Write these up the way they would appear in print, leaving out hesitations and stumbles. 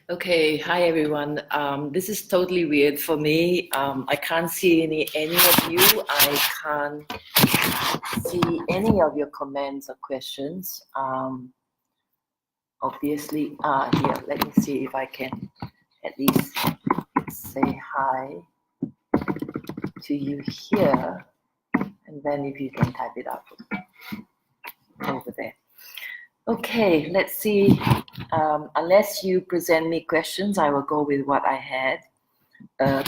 Okay, hi everyone. This is totally weird for me. I can't see any of you. I can't see any of your comments or questions. Obviously, here, let me see if I can at least say hi to you here, and then if you can type it up over there. Okay, let's see. Unless you present me questions, I will go with what I had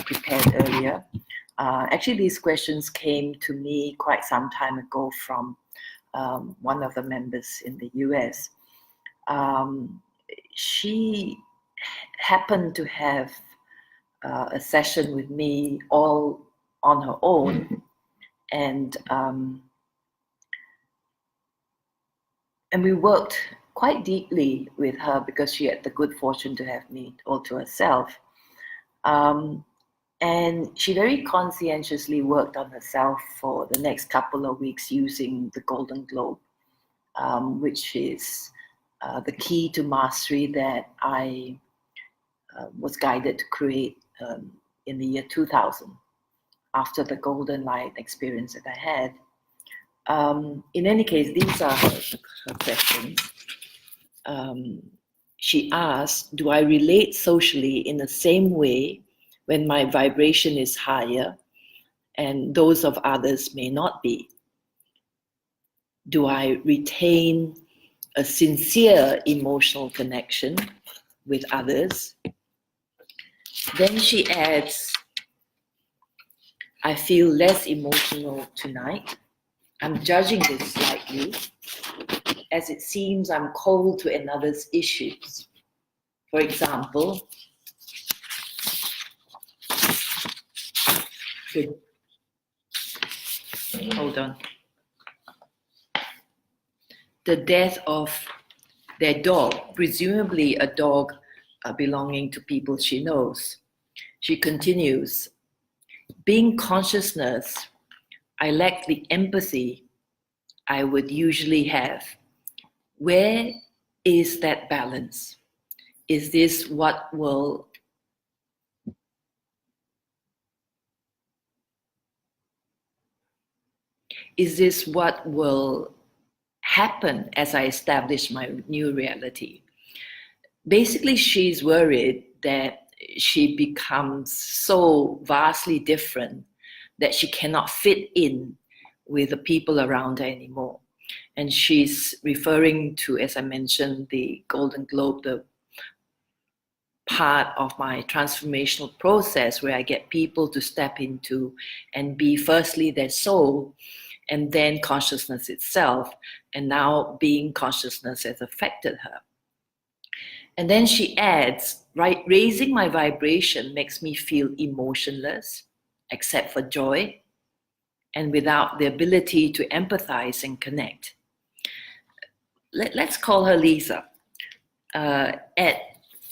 prepared earlier. Actually, these questions came to me quite some time ago from one of the members in the US. She happened to have a session with me all on her own, and we worked quite deeply with her because she had the good fortune to have me all to herself. And she very conscientiously worked on herself for the next couple of weeks using the Golden Globe, which is the key to mastery that I was guided to create in the year 2000 after the golden light experience that I had. In any case, these are her questions. She asked, do I relate socially in the same way when my vibration is higher and those of others may not be? Do I retain a sincere emotional connection with others? Then she adds, I feel less emotional tonight. I'm judging this slightly, as it seems I'm cold to another's issues. For example, hold on. The death of their dog, presumably a dog belonging to people she knows. She continues, being consciousness, I lack the empathy I would usually have. Where is that balance? Is this what will happen as I establish my new reality? Basically, she's worried that she becomes so vastly different that she cannot fit in with the people around her anymore. And she's referring to, as I mentioned, the Golden Globe, the part of my transformational process where I get people to step into and be firstly their soul and then consciousness itself. And now being consciousness has affected her. And then she adds, right, raising my vibration makes me feel emotionless, except for joy, and without the ability to empathize and connect. Let's call her Lisa. At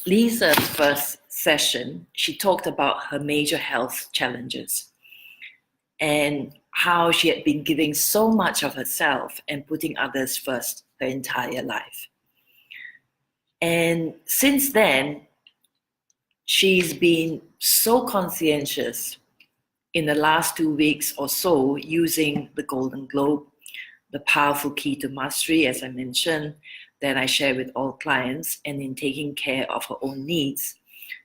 Lisa's first session, she talked about her major health challenges and how she had been giving so much of herself and putting others first her entire life. And since then, she's been so conscientious in the last 2 weeks or so using the Golden Globe, the powerful key to mastery, as I mentioned, that I share with all clients, and in taking care of her own needs,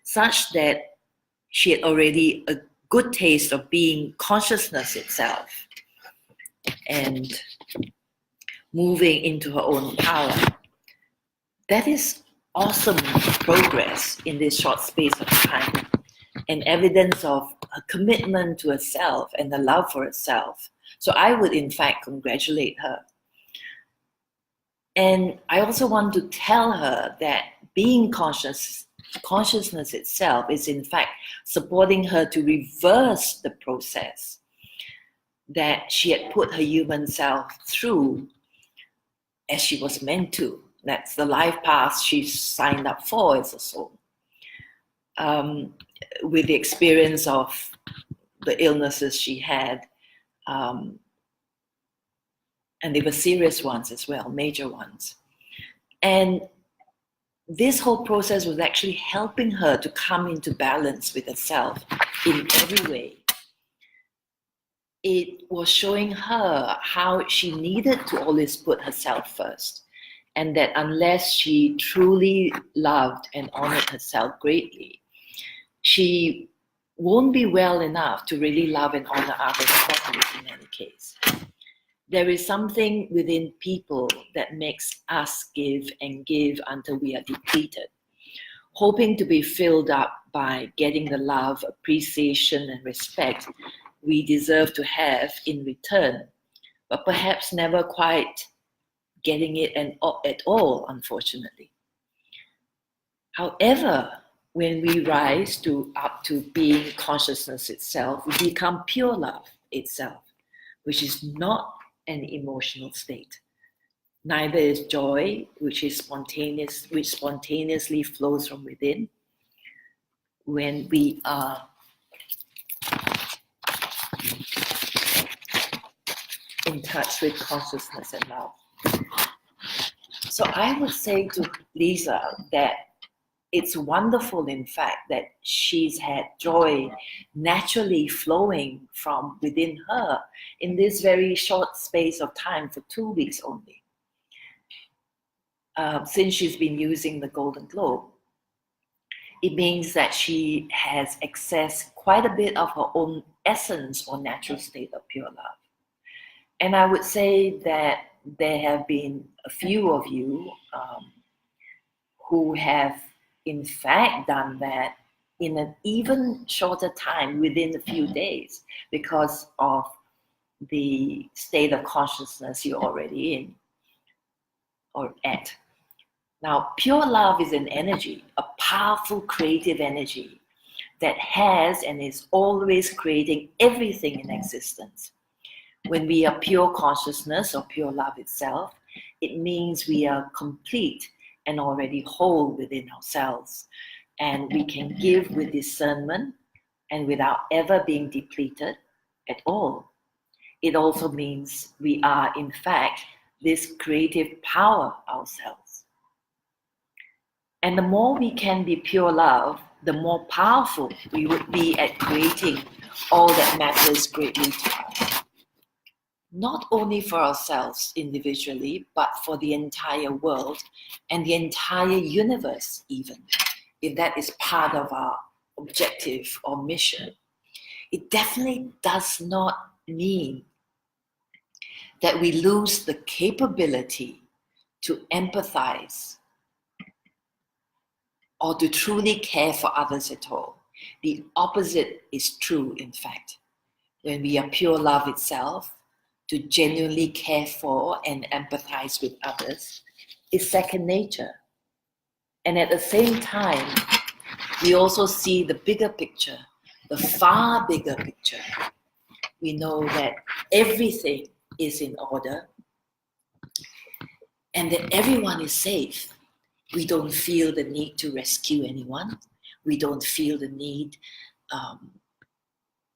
such that she had already a good taste of being consciousness itself and moving into her own power. That is awesome progress in this short space of time, and evidence of a commitment to herself and the love for herself. So I would in fact congratulate her. And I also want to tell her that being consciousness itself is in fact supporting her to reverse the process that she had put her human self through as she was meant to. That's the life path she signed up for as a soul. With the experience of the illnesses she had, and they were serious ones as well, major ones. And this whole process was actually helping her to come into balance with herself in every way. It was showing her how she needed to always put herself first, and that unless she truly loved and honored herself greatly, she won't be well enough to really love and honor others properly in any case. There is something within people that makes us give and give until we are depleted, hoping to be filled up by getting the love, appreciation, and respect we deserve to have in return, but perhaps never quite getting it at all, unfortunately. However, when we rise up to being consciousness itself, we become pure love itself, which is not an emotional state. Neither is joy, which spontaneously flows from within when we are in touch with consciousness and love. So I would say to Lisa that it's wonderful, in fact, that she's had joy naturally flowing from within her in this very short space of time for 2 weeks only, since she's been using the Golden Globe. It means that she has accessed quite a bit of her own essence or natural state of pure love. And I would say that there have been a few of you who have in fact done that in an even shorter time, within a few days, because of the state of consciousness you're already in or at. Now, pure love is an energy, a powerful creative energy that has and is always creating everything in existence. When we are pure consciousness or pure love itself, it means we are complete and already whole within ourselves. And we can give with discernment and without ever being depleted at all. It also means we are, in fact, this creative power ourselves. And the more we can be pure love, the more powerful we would be at creating all that matters greatly to us. Not only for ourselves individually, but for the entire world and the entire universe even, if that is part of our objective or mission. It definitely does not mean that we lose the capability to empathize or to truly care for others at all. The opposite is true, in fact. When we are pure love itself, to genuinely care for and empathize with others is second nature. And at the same time, we also see the bigger picture, the far bigger picture. We know that everything is in order and that everyone is safe. We don't feel the need to rescue anyone. We don't feel the need,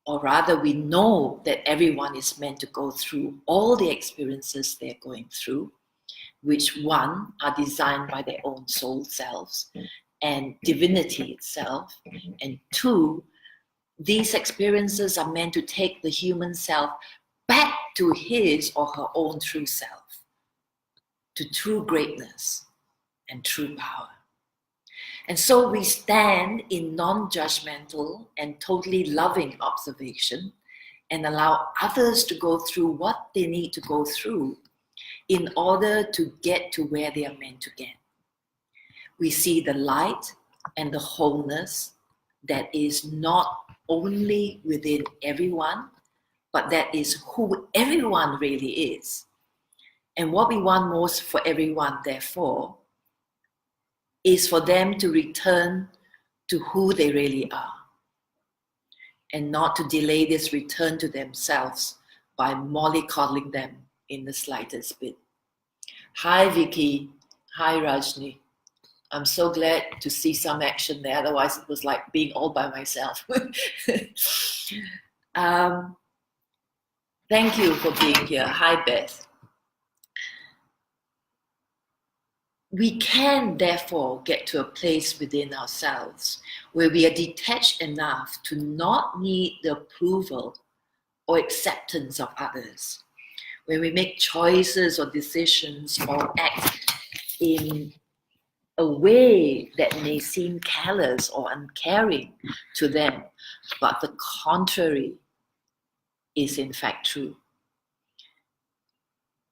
or rather we know that everyone is meant to go through all the experiences they're going through, which one, are designed by their own soul selves and divinity itself, and two, these experiences are meant to take the human self back to his or her own true self, to true greatness and true power. And so we stand in non-judgmental and totally loving observation and allow others to go through what they need to go through in order to get to where they are meant to get. We see the light and the wholeness that is not only within everyone, but that is who everyone really is. And what we want most for everyone, therefore, is for them to return to who they really are and not to delay this return to themselves by mollycoddling them in the slightest bit. Hi, Vicky. Hi, Rajni. I'm so glad to see some action there. Otherwise, it was like being all by myself. Thank you for being here. Hi, Beth. We can therefore get to a place within ourselves where we are detached enough to not need the approval or acceptance of others. When we make choices or decisions or act in a way that may seem callous or uncaring to them, but the contrary is in fact true.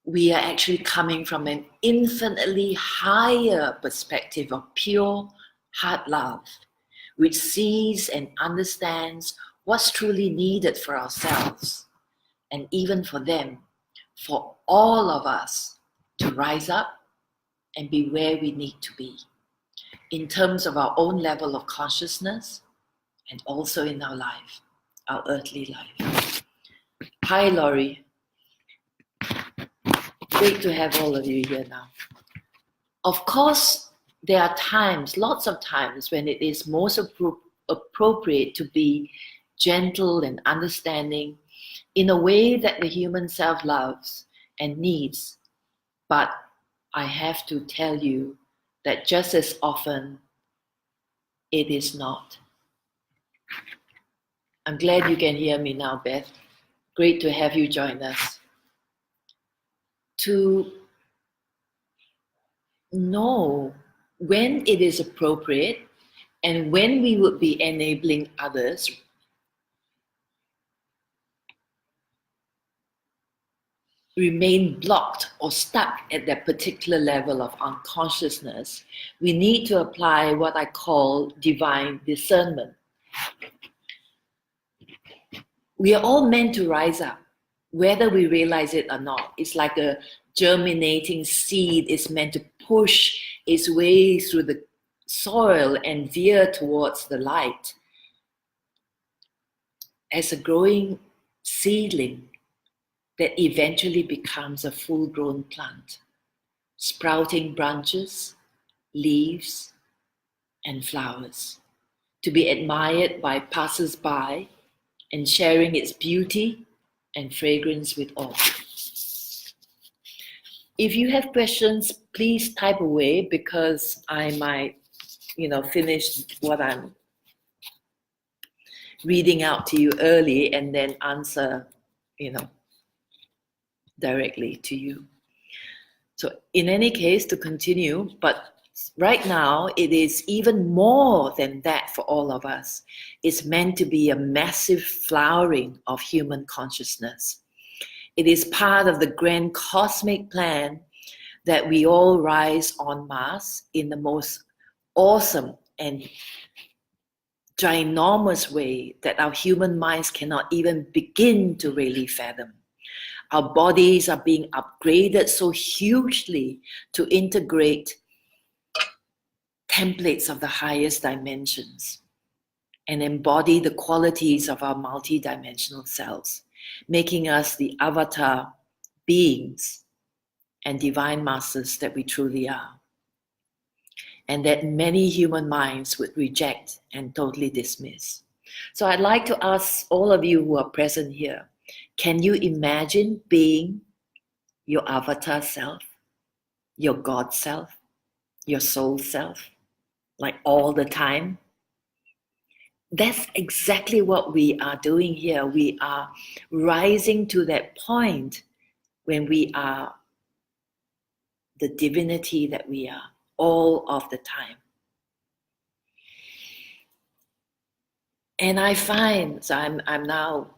We are actually coming from an infinitely higher perspective of pure heart love, which sees and understands what's truly needed for ourselves and even for them, for all of us to rise up and be where we need to be in terms of our own level of consciousness and also in our life, our earthly life. Hi, Laurie. Great to have all of you here now. Of course, there are times, lots of times, when it is most appropriate to be gentle and understanding in a way that the human self loves and needs. But I have to tell you that just as often, it is not. I'm glad you can hear me now, Beth. Great to have you join us. To know when it is appropriate and when we would be enabling others remain blocked or stuck at that particular level of unconsciousness, we need to apply what I call divine discernment. We are all meant to rise up, whether we realize it or not. It's like a germinating seed is meant to push its way through the soil and veer towards the light. As a growing seedling that eventually becomes a full-grown plant, sprouting branches, leaves, and flowers, to be admired by passers-by and sharing its beauty and fragrance with all. If you have questions, please type away because I might, finish what I'm reading out to you early and then answer, directly to you. So in any case, to continue, but right now it is even more than that for all of us. It's meant to be a massive flowering of human consciousness. It is part of the grand cosmic plan that we all rise en masse in the most awesome and ginormous way that our human minds cannot even begin to really fathom. Our bodies are being upgraded so hugely to integrate templates of the highest dimensions and embody the qualities of our multidimensional selves, making us the avatar beings and divine masters that we truly are, and that many human minds would reject and totally dismiss. So I'd like to ask all of you who are present here, can you imagine being your avatar self, your God self, your soul self, like all the time? That's exactly what we are doing here. We are rising to that point when we are the divinity that we are all of the time. And I find, so I'm now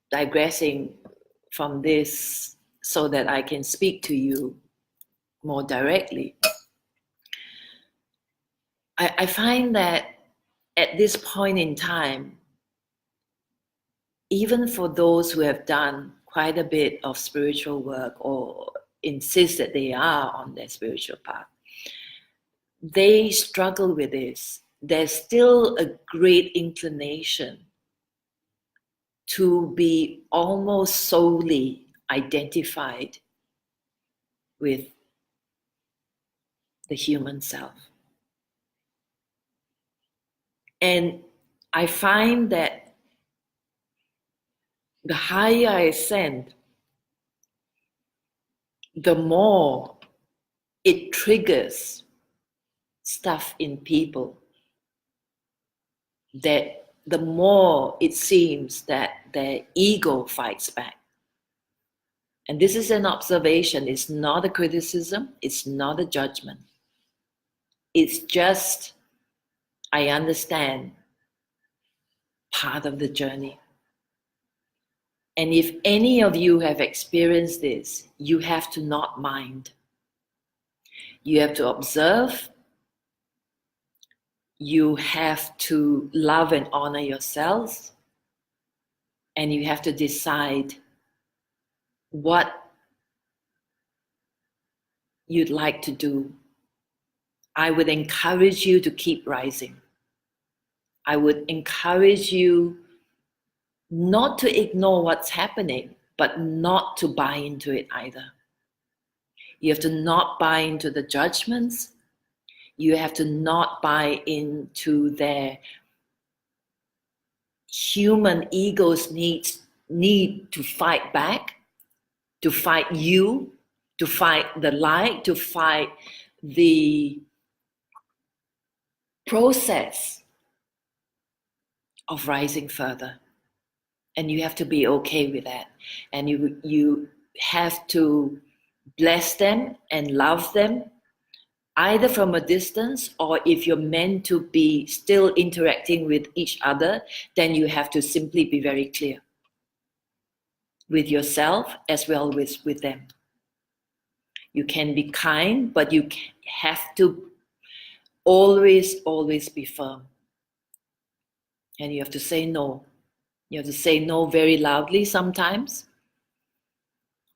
digressing from this so that I can speak to you more directly. I find that at this point in time, even for those who have done quite a bit of spiritual work or insist that they are on their spiritual path, they struggle with this. There's still a great inclination to be almost solely identified with the human self. And I find that the higher I ascend, the more it triggers stuff in people, that the more it seems that their ego fights back. And this is an observation. It's not a criticism. It's not a judgment. It's just, I understand, part of the journey. And if any of you have experienced this, you have to not mind. You have to observe. You have to love and honor yourselves. And you have to decide what you'd like to do. I would encourage you to keep rising. I would encourage you not to ignore what's happening, but not to buy into it either. You have to not buy into the judgments. You have to not buy into their human ego's need to fight back, to fight you, to fight the light, to fight the process of rising further. And you have to be okay with that. And you have to bless them and love them, either from a distance, or if you're meant to be still interacting with each other, then you have to simply be very clear with yourself as well with them. You can be kind, but you have to always be firm. And you have to say no. You have to say no very loudly sometimes,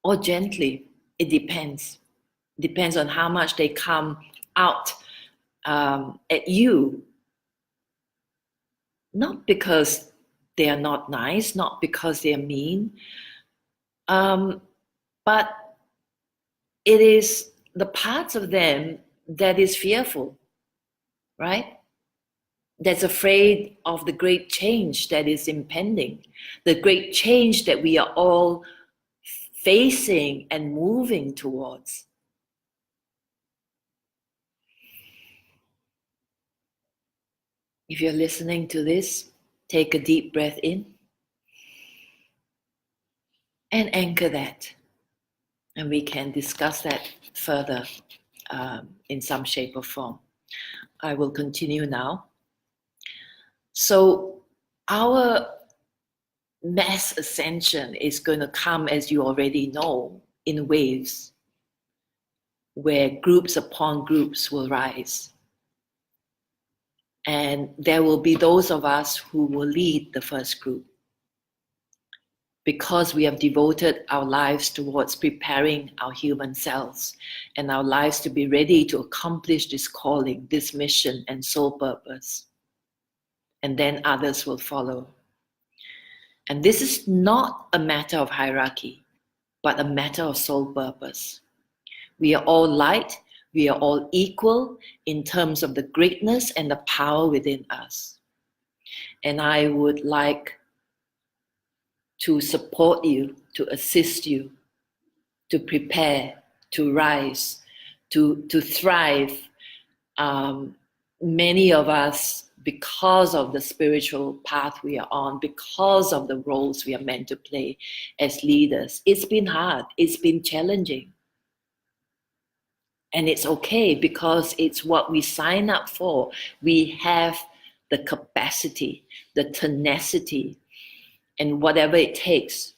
or gently. It depends. Depends on how much they come out at you. Not because they are not nice, not because they are mean, but it is the parts of them that is fearful, right? That's afraid of the great change that is impending, the great change that we are all facing and moving towards. If you're listening to this, take a deep breath in and anchor that. And we can discuss that further in some shape or form. I will continue now. So our mass ascension is going to come, as you already know, in waves, where groups upon groups will rise. And there will be those of us who will lead the first group, because we have devoted our lives towards preparing our human selves and our lives to be ready to accomplish this calling, this mission and soul purpose. And then others will follow. And this is not a matter of hierarchy, but a matter of soul purpose. We are all light. We are all equal in terms of the greatness and the power within us. And I would like to support you, to assist you, to prepare, to rise, to thrive. Many of us, because of the spiritual path we are on, because of the roles we are meant to play as leaders, it's been hard, it's been challenging. And it's okay, because it's what we sign up for. We have the capacity, the tenacity, and whatever it takes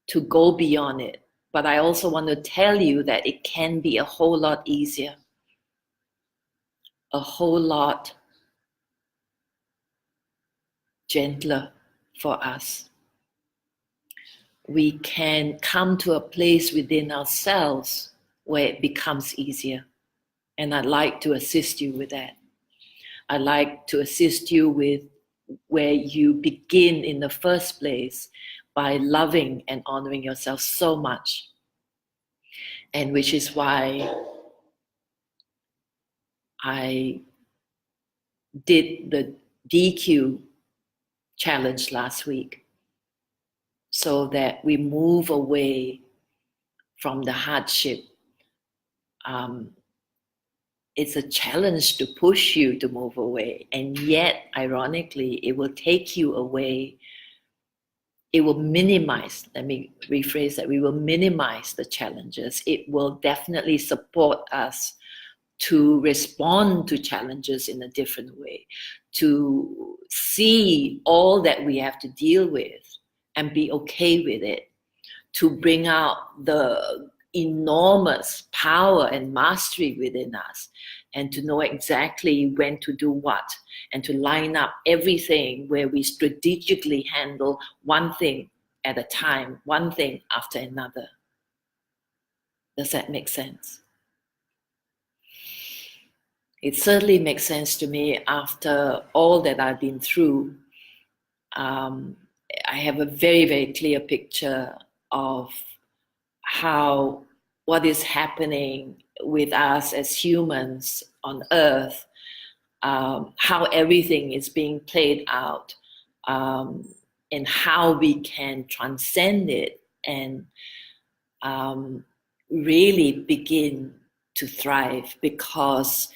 to go beyond it. But I also want to tell you that it can be a whole lot easier, a whole lot gentler for us. We can come to a place within ourselves where it becomes easier. And I'd like to assist you with that. I'd like to assist you with where you begin in the first place by loving and honoring yourself so much. And which is why I did the DQ challenge last week, so that we move away from the hardship it's a challenge to push you to move away. And yet, ironically, it will take you away. It will minimize, let me rephrase that, we will minimize the challenges. It will definitely support us to respond to challenges in a different way, to see all that we have to deal with and be okay with it, to bring out the enormous power and mastery within us, and to know exactly when to do what, and to line up everything where we strategically handle one thing at a time, one thing after another. Does that make sense? It certainly makes sense to me after all that I've been through. I have a very, very clear picture of what is happening with us as humans on Earth, how everything is being played out, and how we can transcend it and really begin to thrive, because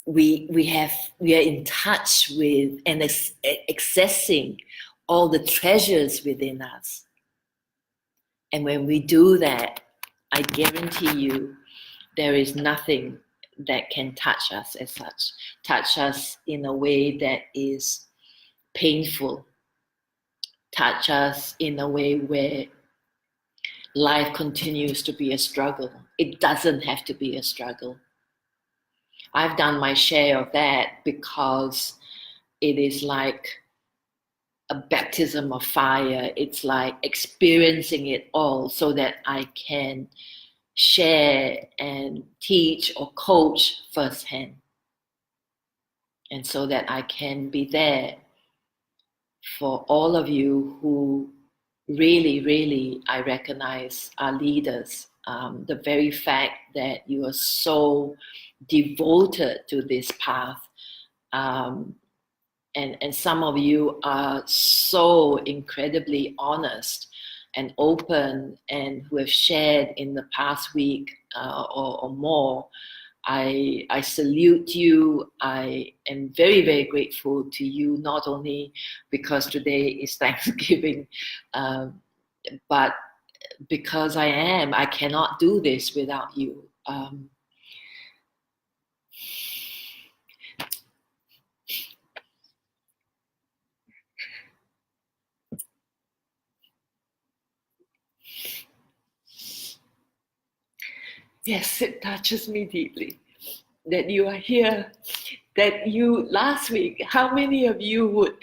we are in touch with and accessing all the treasures within us. And when we do that, I guarantee you there is nothing that can touch us as such, touch us in a way that is painful, touch us in a way where life continues to be a struggle. It doesn't have to be a struggle. I've done my share of that because it is like a baptism of fire. It's like experiencing it all so that I can share and teach or coach firsthand. And so that I can be there for all of you who really, really, I recognize are leaders. The very fact that you are so devoted to this path, and some of you are so incredibly honest and open, and who have shared in the past week or more. I salute you. I am very, very grateful to you, not only because today is Thanksgiving, but because I cannot do this without you. Yes, it touches me deeply that you are here, that you, last week, how many of you would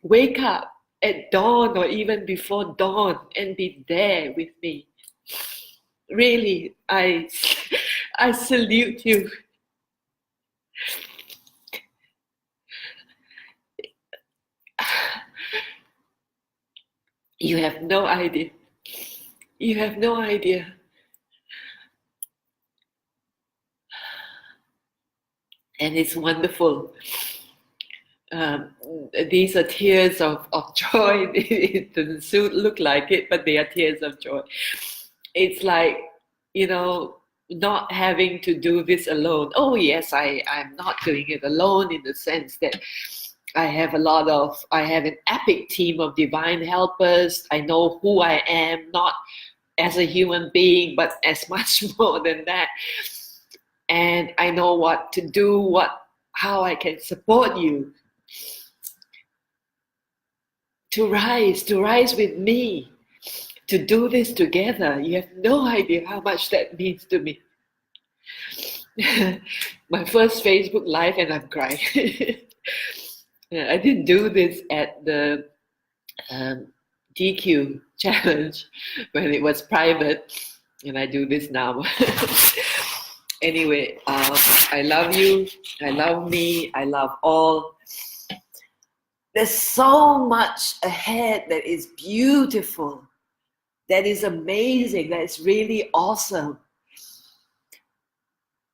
wake up at dawn or even before dawn and be there with me? Really, I salute you. You have no idea. You have no idea. And it's wonderful. These are tears of joy. It doesn't look like it, but they are tears of joy. It's like, not having to do this alone. Oh yes, I'm not doing it alone in the sense that I have an epic team of divine helpers. I know who I am, not as a human being, but as much more than that. And I know what to do, how I can support you to rise with me, to do this together. You have no idea how much that means to me. My first Facebook Live and I'm crying. I didn't do this at the DQ challenge when it was private, and I do this now. Anyway, I love you, I love me, I love all. There's so much ahead that is beautiful, that is amazing, that is really awesome.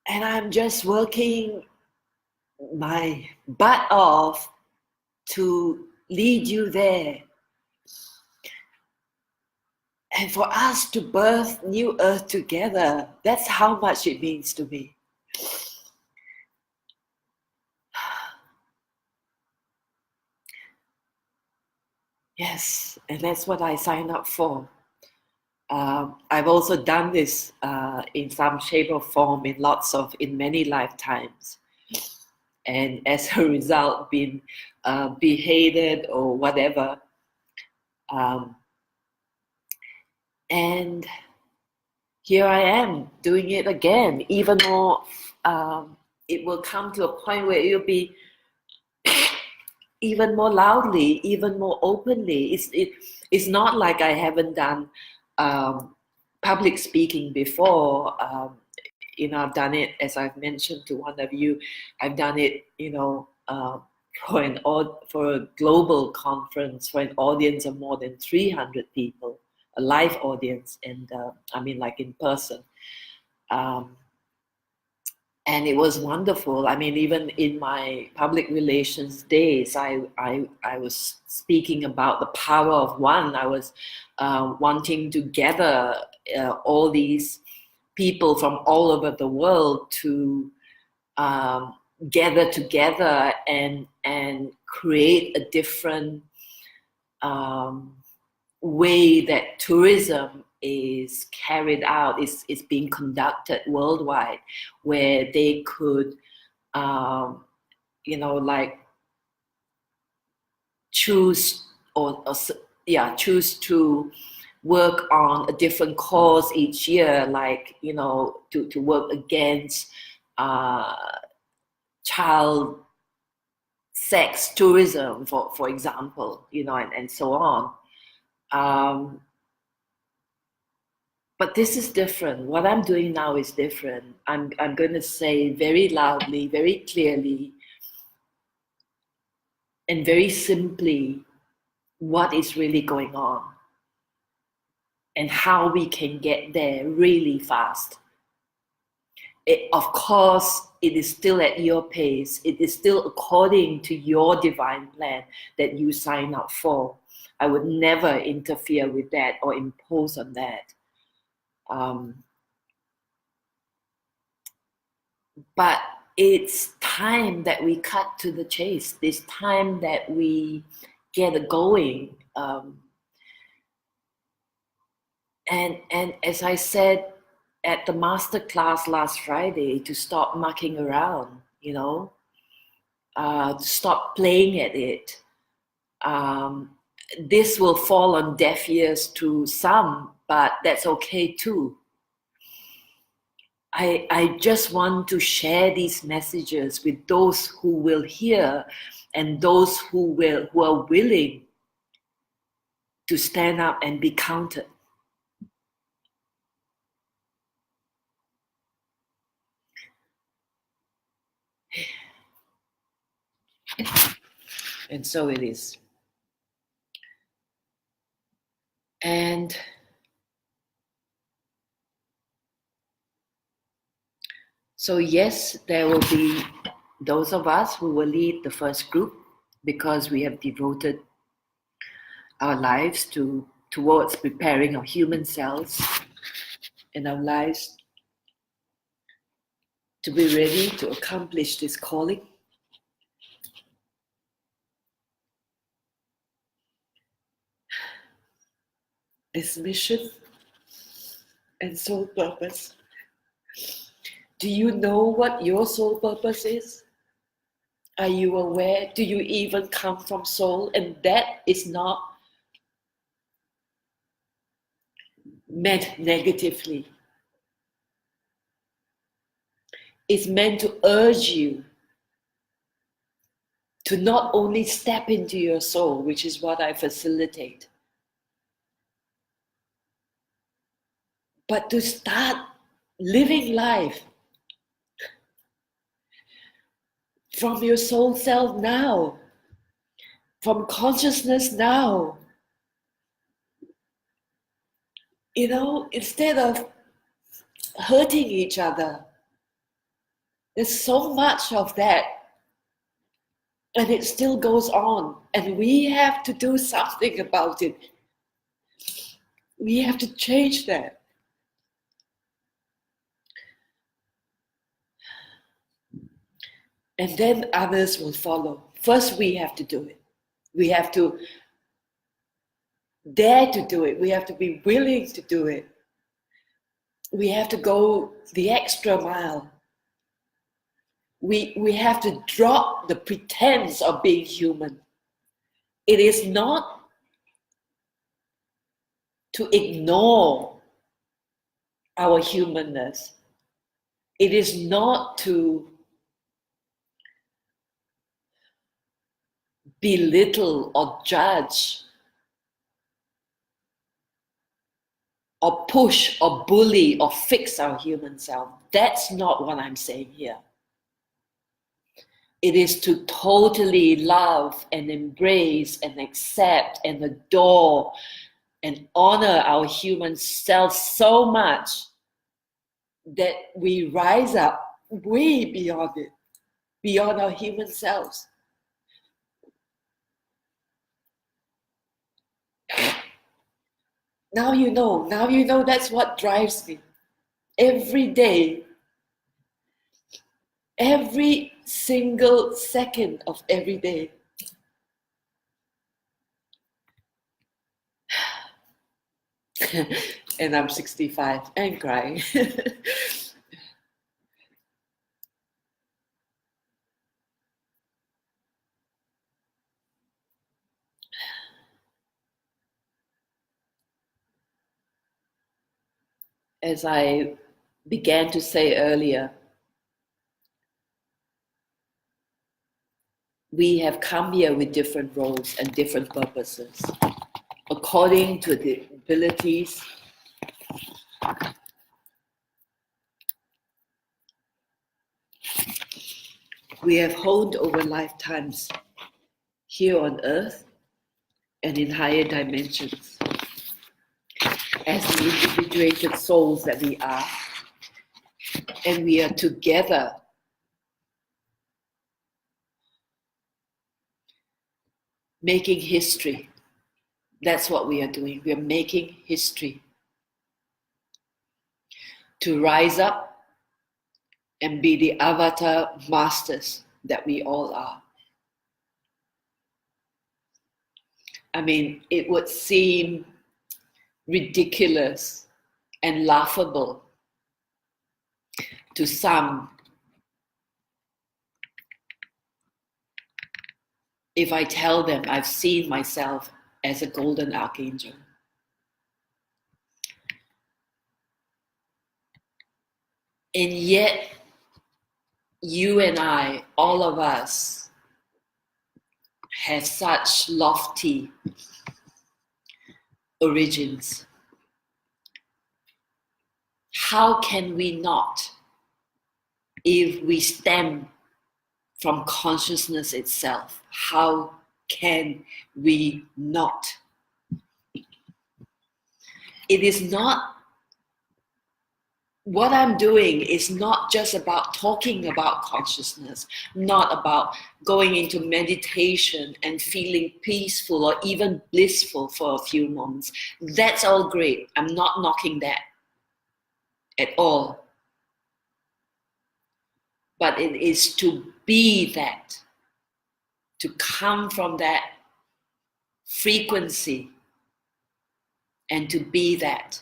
And I'm just working my butt off to lead you there. And for us to birth New Earth together, that's how much it means to me. Yes, and that's what I signed up for. I've also done this in some shape or form in many lifetimes, and as a result, been beheaded or whatever. Um, and here I am doing it again, even more. It will come to a point where it'll be even more loudly, even more openly. It's not like I haven't done public speaking before. I've done it, as I've mentioned to one of you. I've done it, for a global conference for an audience of more than 300 people, a live audience, and like in person. Um, and it was wonderful. I mean, even in my public relations days, I was speaking about the power of one. I was wanting to gather all these people from all over the world to um, gather together and create a different um, way that tourism is carried out, is being conducted worldwide, where they could, like choose choose to work on a different cause each year, like to work against uh, child sex tourism, for example, and so on. Um, but this is different. What I'm doing now is different. I'm going to say very loudly, very clearly, and very simply what is really going on and how we can get there really fast. Of course, it is still at your pace. It is still according to your divine plan that you sign up for. I would never interfere with that or impose on that. But it's time that we cut to the chase. It's time that we get going. And as I said at the master class last Friday, to stop mucking around, to stop playing at it. This will fall on deaf ears to some, but that's okay too. I just want to share these messages with those who will hear and those who are willing to stand up and be counted. And so it is. And so yes, there will be those of us who will lead the first group because we have devoted our lives towards preparing our human cells and our lives to be ready to accomplish this calling. This mission and soul purpose. Do you know what your soul purpose is? Are you aware? Do you even come from soul? And that is not meant negatively. It's meant to urge you to not only step into your soul, which is what I facilitate, but to start living life from your soul self now, from consciousness now. Instead of hurting each other. There's so much of that, and it still goes on, and we have to do something about it. We have to change that. And then others will follow. First, we have to do it. We have to dare to do it. We have to be willing to do it. We have to go the extra mile. We have to drop the pretense of being human. It is not to ignore our humanness. It is not to belittle or judge or push or bully or fix our human self. That's not what I'm saying here. It is to totally love and embrace and accept and adore and honor our human self so much that we rise up way beyond it, beyond our human selves. Now you know that's what drives me. Every day, every single second of every day. And I'm 65 and crying. As I began to say earlier, we have come here with different roles and different purposes. According to the abilities we have honed over lifetimes here on earth and in higher dimensions. As the individuated souls that we are, and we are together making history. That's what we are doing. We are making history to rise up and be the avatar masters that we all are. I mean, it would seem ridiculous and laughable to some if I tell them I've seen myself as a golden archangel. And yet, you and I, all of us, have such lofty origins. How can we not, if we stem from consciousness itself? How can we not? It is not, what I'm doing is not just about talking about consciousness, not about going into meditation and feeling peaceful or even blissful for a few moments. That's all great. I'm not knocking that at all. But it is to be that, to come from that frequency and to be that.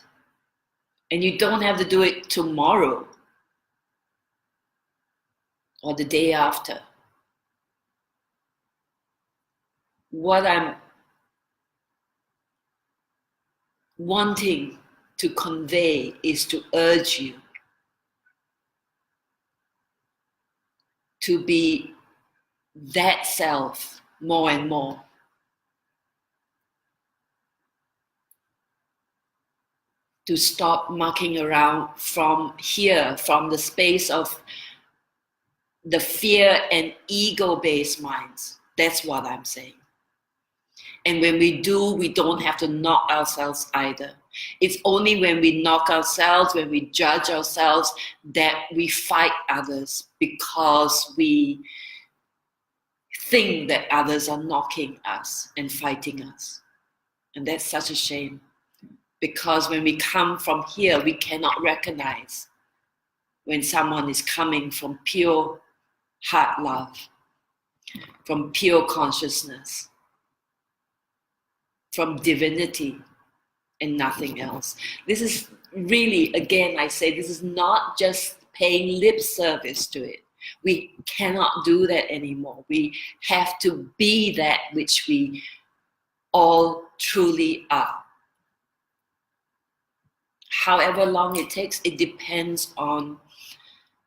And you don't have to do it tomorrow or the day after. What I'm wanting to convey is to urge you to be that self more and more. To stop mucking around from here, from the space of the fear and ego-based minds. That's what I'm saying. And when we do, we don't have to knock ourselves either. It's only when we knock ourselves, when we judge ourselves, that we fight others because we think that others are knocking us and fighting us. And that's such a shame. Because when we come from here, we cannot recognize when someone is coming from pure heart love, from pure consciousness. from divinity and nothing else. This is really, again, I say, this is not just paying lip service to it. We cannot do that anymore. We have to be that which we all truly are. However long it takes, it depends on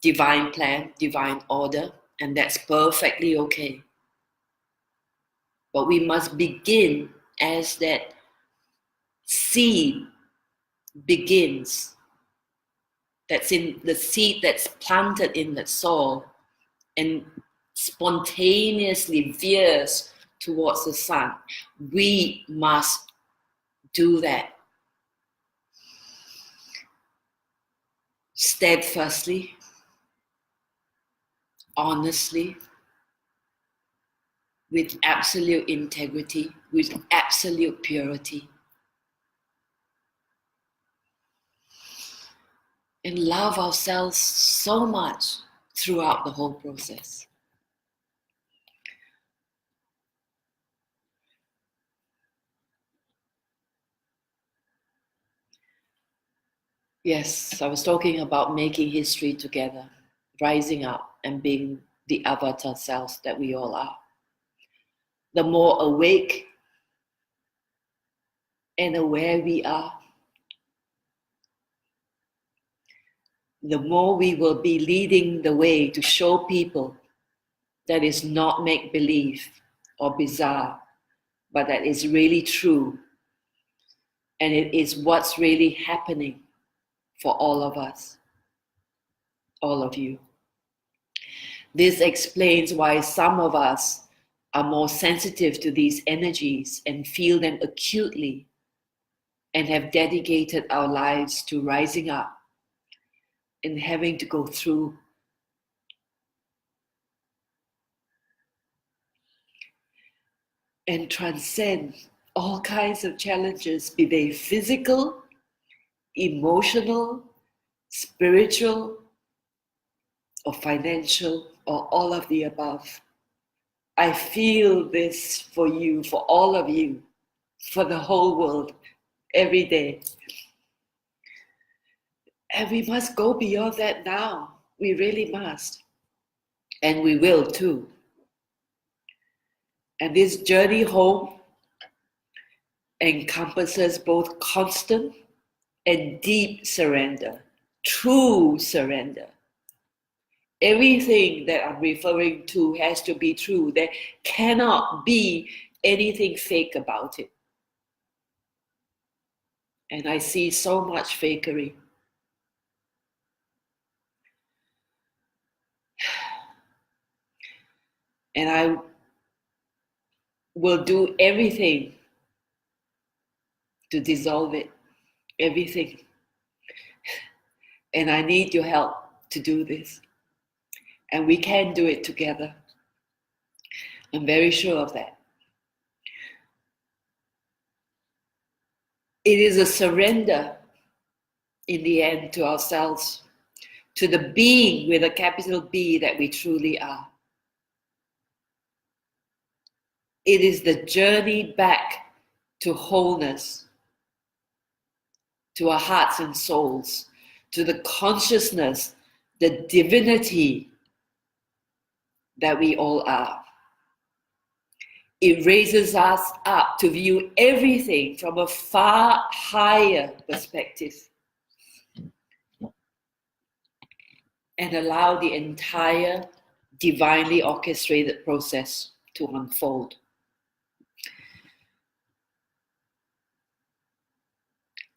divine plan, divine order, and that's perfectly okay. But we must begin as that seed begins. That's in the seed that's planted in that soul and spontaneously veers towards the sun. We must do that steadfastly, honestly, with absolute integrity, with absolute purity, and love ourselves so much throughout the whole process. Yes, I was talking about making history together, rising up and being the avatar selves that we all are. The more awake and aware we are, the more we will be leading the way to show people that is not make-believe or bizarre, but that is really true. And it is what's really happening for all of us, all of you. This explains why some of us are more sensitive to these energies and feel them acutely and have dedicated our lives to rising up and having to go through and transcend all kinds of challenges, be they physical, emotional, spiritual, or financial, or all of the above. I feel this for you, for all of you, for the whole world, every day. And we must go beyond that now. We really must. And we will too. And this journey home encompasses both constant and deep surrender, true surrender. Everything that I'm referring to has to be true. There cannot be anything fake about it. And I see so much fakery. And I will do everything to dissolve it, everything. And I need your help to do this. And we can do it together. I'm very sure of that. It is a surrender in the end to ourselves, to the being with a capital B that we truly are. It is the journey back to wholeness, to our hearts and souls, to the consciousness, the divinity that we all are. It raises us up to view everything from a far higher perspective and allow the entire divinely orchestrated process to unfold.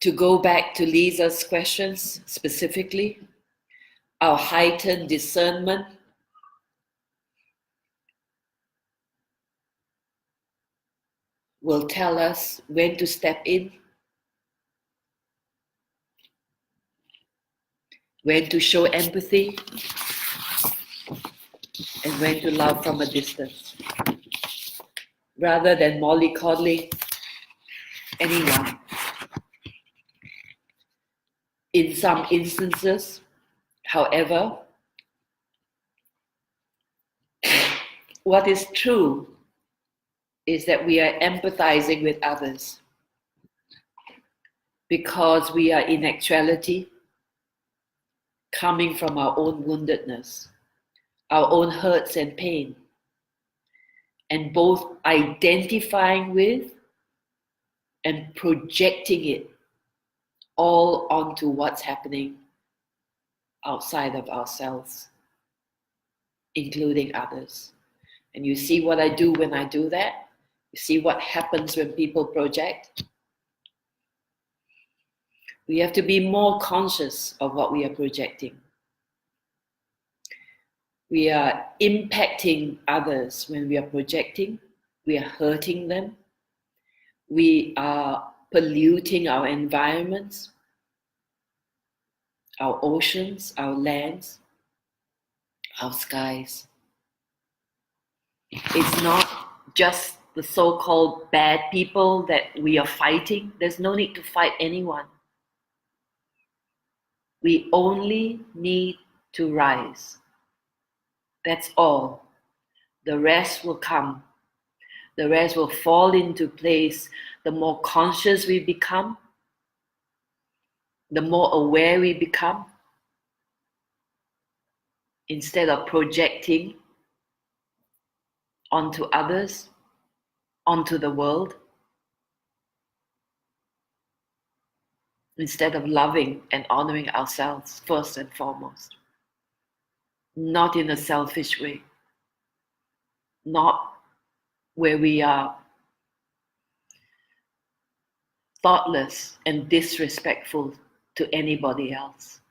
To go back to Lisa's questions specifically, our heightened discernment will tell us when to step in, when to show empathy, and when to love from a distance, rather than mollycoddling anyone. In some instances, however, what is true is that we are empathizing with others because we are in actuality coming from our own woundedness, our own hurts and pain, and both identifying with and projecting it all onto what's happening outside of ourselves, including others. And you see what I do when I do that? You see what happens when people project? We have to be more conscious of what we are projecting. We are impacting others when we are projecting. We are hurting them. We are polluting our environments, our oceans, our lands, our skies. It's not just the so-called bad people that we are fighting. There's no need to fight anyone. We only need to rise. That's all. The rest will come. The rest will fall into place. The more conscious we become, the more aware we become, instead of projecting onto others, onto the world, instead of loving and honoring ourselves first and foremost, not in a selfish way, not where we are thoughtless and disrespectful to anybody else.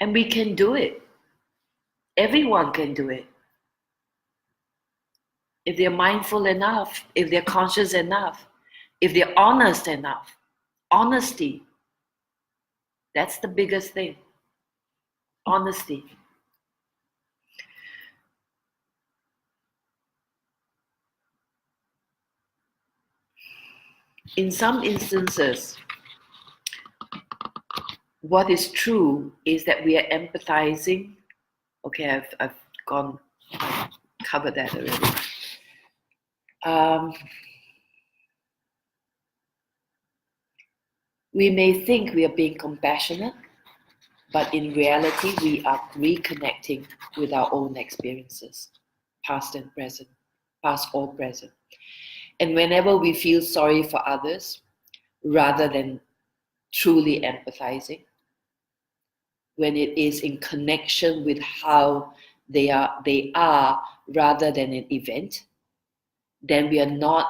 And we can do it. Everyone can do it. If they're mindful enough, if they're conscious enough, if they're honest enough. Honesty. That's the biggest thing. Honesty. In some instances, what is true is that we are empathizing. Okay, I've covered that already. We may think we are being compassionate, but in reality, we are reconnecting with our own experiences, past and present, past or present. And whenever we feel sorry for others, rather than truly empathizing, when it is in connection with how they are rather than an event, then we are not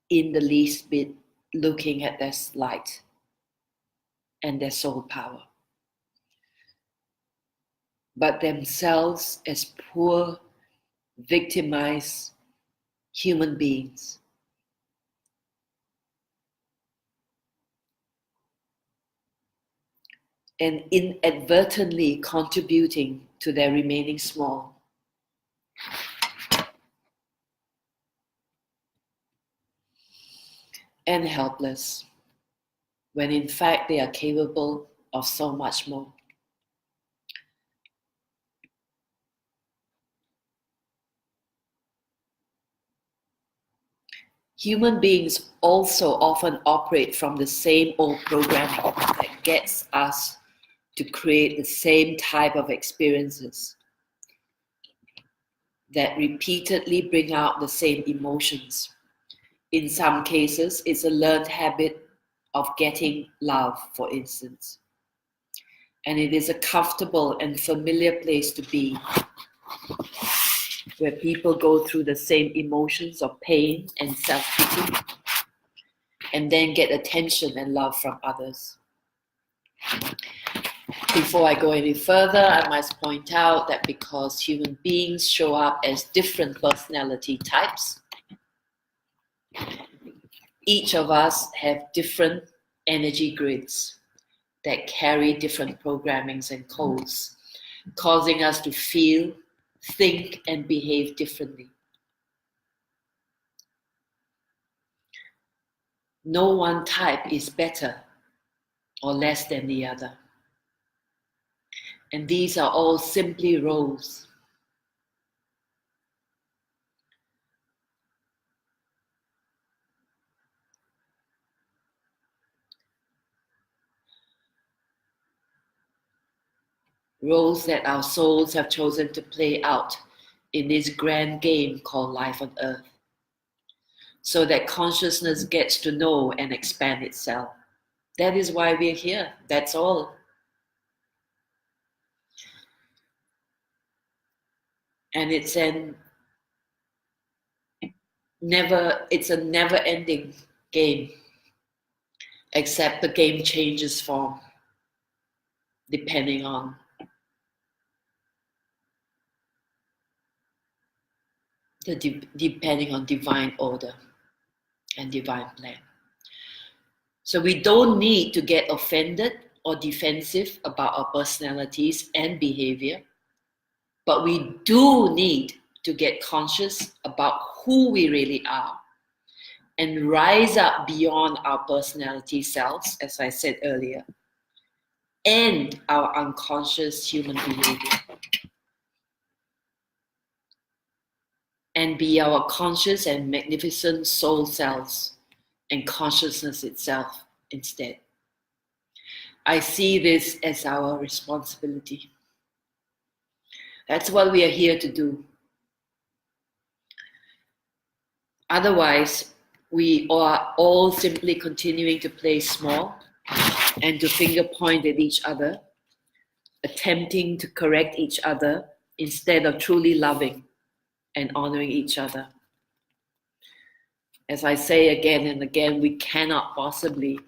in the least bit looking at their light and their soul power, but themselves as poor, victimized human beings. And inadvertently contributing to their remaining small. And helpless, when in fact they are capable of so much more. Human beings also often operate from the same old programming that gets us to create the same type of experiences that repeatedly bring out the same emotions. In some cases, it's a learned habit of getting love, for instance. And it is a comfortable and familiar place to be, where people go through the same emotions of pain and self-pity, and then get attention and love from others. Before I go any further, I must point out that because human beings show up as different personality types, each of us have different energy grids that carry different programmings and codes, causing us to feel, think, and behave differently. No one type is better or less than the other. And these are all simply roles. Roles that our souls have chosen to play out in this grand game called life on earth, so that consciousness gets to know and expand itself. That is why we're here. That's all. And it's a never-ending game, except the game changes form depending on divine order and divine plan. So we don't need to get offended or defensive about our personalities and behavior, but we do need to get conscious about who we really are and rise up beyond our personality selves, as I said earlier, and our unconscious human behavior, and be our conscious and magnificent soul selves and consciousness itself instead. I see this as our responsibility. That's what we are here to do. Otherwise, we are all simply continuing to play small and to finger point at each other, attempting to correct each other instead of truly loving and honoring each other. As I say again and again, we cannot possibly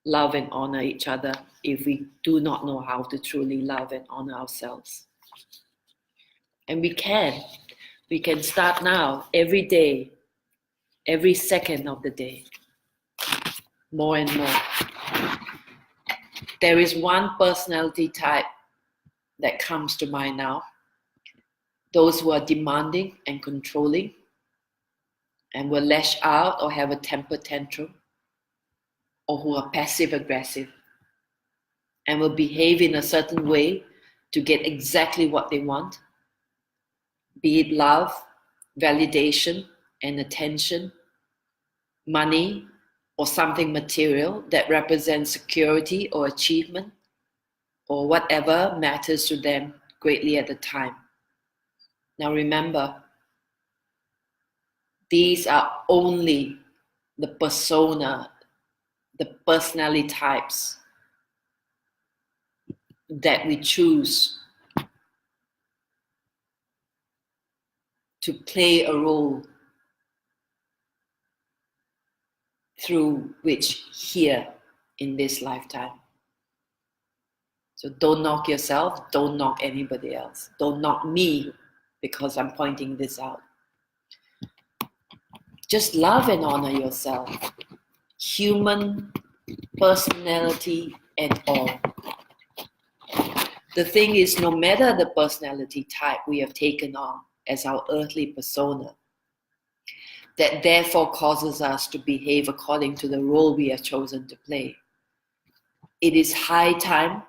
love and honor each other if we do not know how to truly love and honor ourselves. And we can start now, every day, every second of the day, more and more. There is one personality type that comes to mind now. Those who are demanding and controlling and will lash out or have a temper tantrum, or who are passive aggressive and will behave in a certain way to get exactly what they want, be it love, validation, and attention, money, or something material that represents security or achievement, or whatever matters to them greatly at the time. Now remember, these are only the persona, the personality types that we choose to play a role through which here in this lifetime. So don't knock yourself, don't knock anybody else. Don't knock me because I'm pointing this out. Just love and honor yourself, human, personality, and all. The thing is, no matter the personality type we have taken on as our earthly persona, that therefore causes us to behave according to the role we have chosen to play, it is high time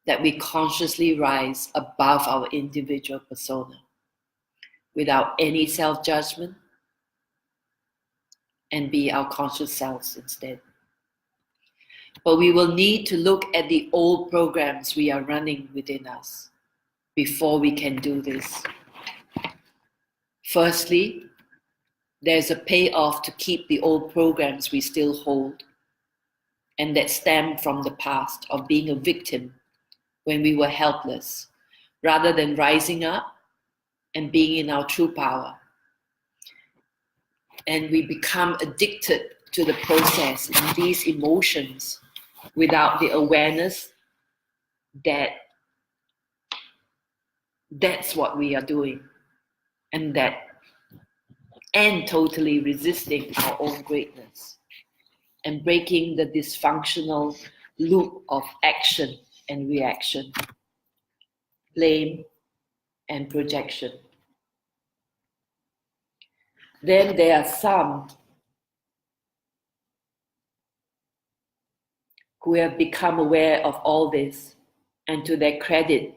that we consciously rise above our individual persona without any self-judgment and be our conscious selves instead. But we will need to look at the old programs we are running within us before we can do this. Firstly, there's a payoff to keep the old programs we still hold and that stem from the past of being a victim when we were helpless, rather than rising up and being in our true power. And we become addicted to the process and these emotions without the awareness that that's what we are doing, and totally resisting our own greatness and breaking the dysfunctional loop of action and reaction, blame and projection. Then there are some who have become aware of all this and to their credit,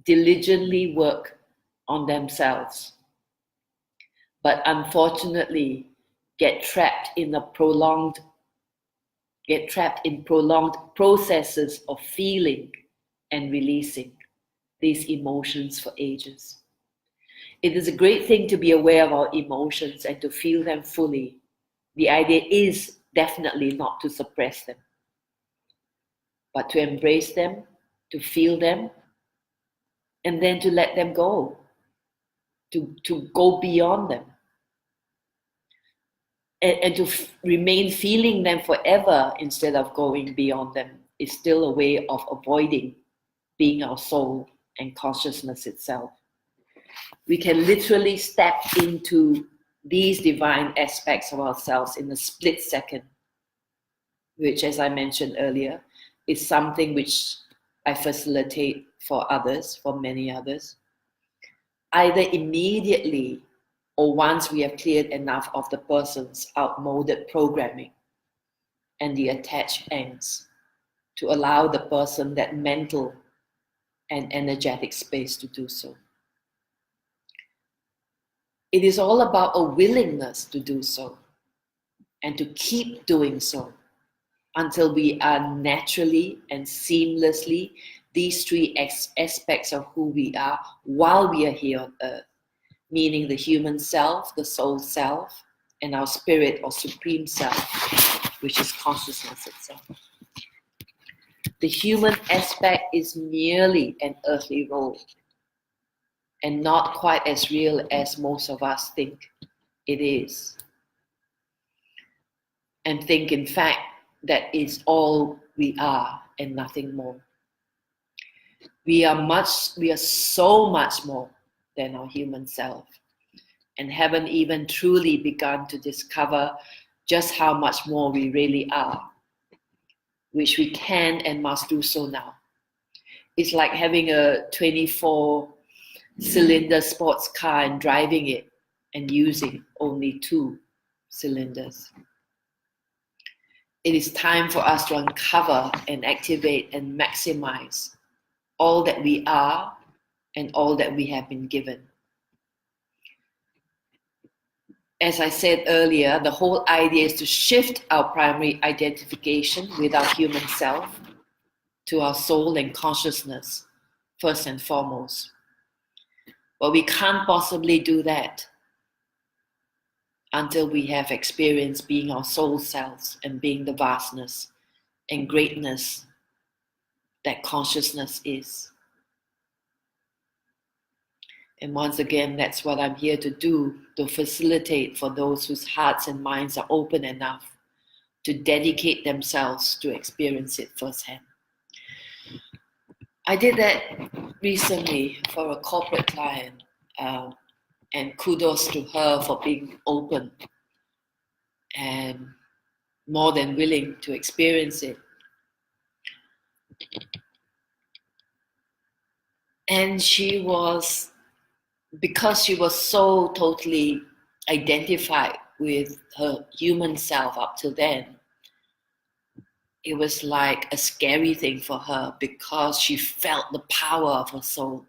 diligently work on themselves, but unfortunately get trapped in prolonged processes of feeling and releasing these emotions for ages. It is a great thing to be aware of our emotions and to feel them fully. The idea is definitely not to suppress them, but to embrace them, to feel them, and then to let them go, to go beyond them. And to remain feeling them forever instead of going beyond them is still a way of avoiding being our soul and consciousness itself. We can literally step into these divine aspects of ourselves in a split second, which, as I mentioned earlier, is something which I facilitate for others, for many others, either immediately or once we have cleared enough of the person's outmoded programming and the attached angst to allow the person that mental and energetic space to do so. It is all about a willingness to do so and to keep doing so until we are naturally and seamlessly these three aspects of who we are while we are here on earth, meaning the human self, the soul self, and our spirit or supreme self, which is consciousness itself. The human aspect is merely an earthly role and not quite as real as most of us think it is. And think, in fact, that is all we are and nothing more. We are so much more than our human self, and haven't even truly begun to discover just how much more we really are, which we can and must do so now. It's like having a 24-cylinder sports car and driving it and using only 2 cylinders. It is time for us to uncover and activate and maximize all that we are and all that we have been given. As I said earlier, the whole idea is to shift our primary identification with our human self to our soul and consciousness, first and foremost. But we can't possibly do that until we have experienced being our soul selves and being the vastness and greatness that consciousness is. And once again, that's what I'm here to do, to facilitate for those whose hearts and minds are open enough to dedicate themselves to experience it firsthand. I did that recently for a corporate client, and kudos to her for being open and more than willing to experience it. And because she was so totally identified with her human self up till then, it was like a scary thing for her because she felt the power of her soul.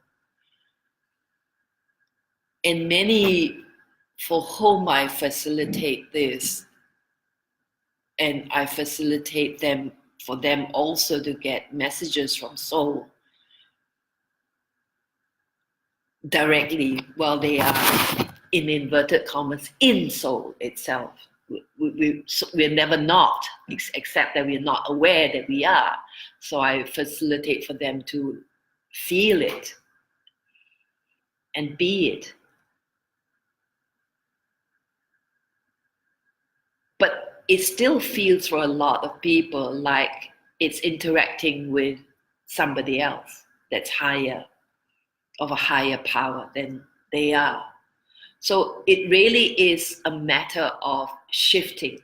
And many for whom I facilitate this, and I facilitate them for them also to get messages from soul directly while they are, in inverted commas, in soul itself. We're never not, except that we're not aware that we are. So I facilitate for them to feel it and be it. But it still feels for a lot of people like it's interacting with somebody else that's higher, of a higher power than they are. So it really is a matter of shifting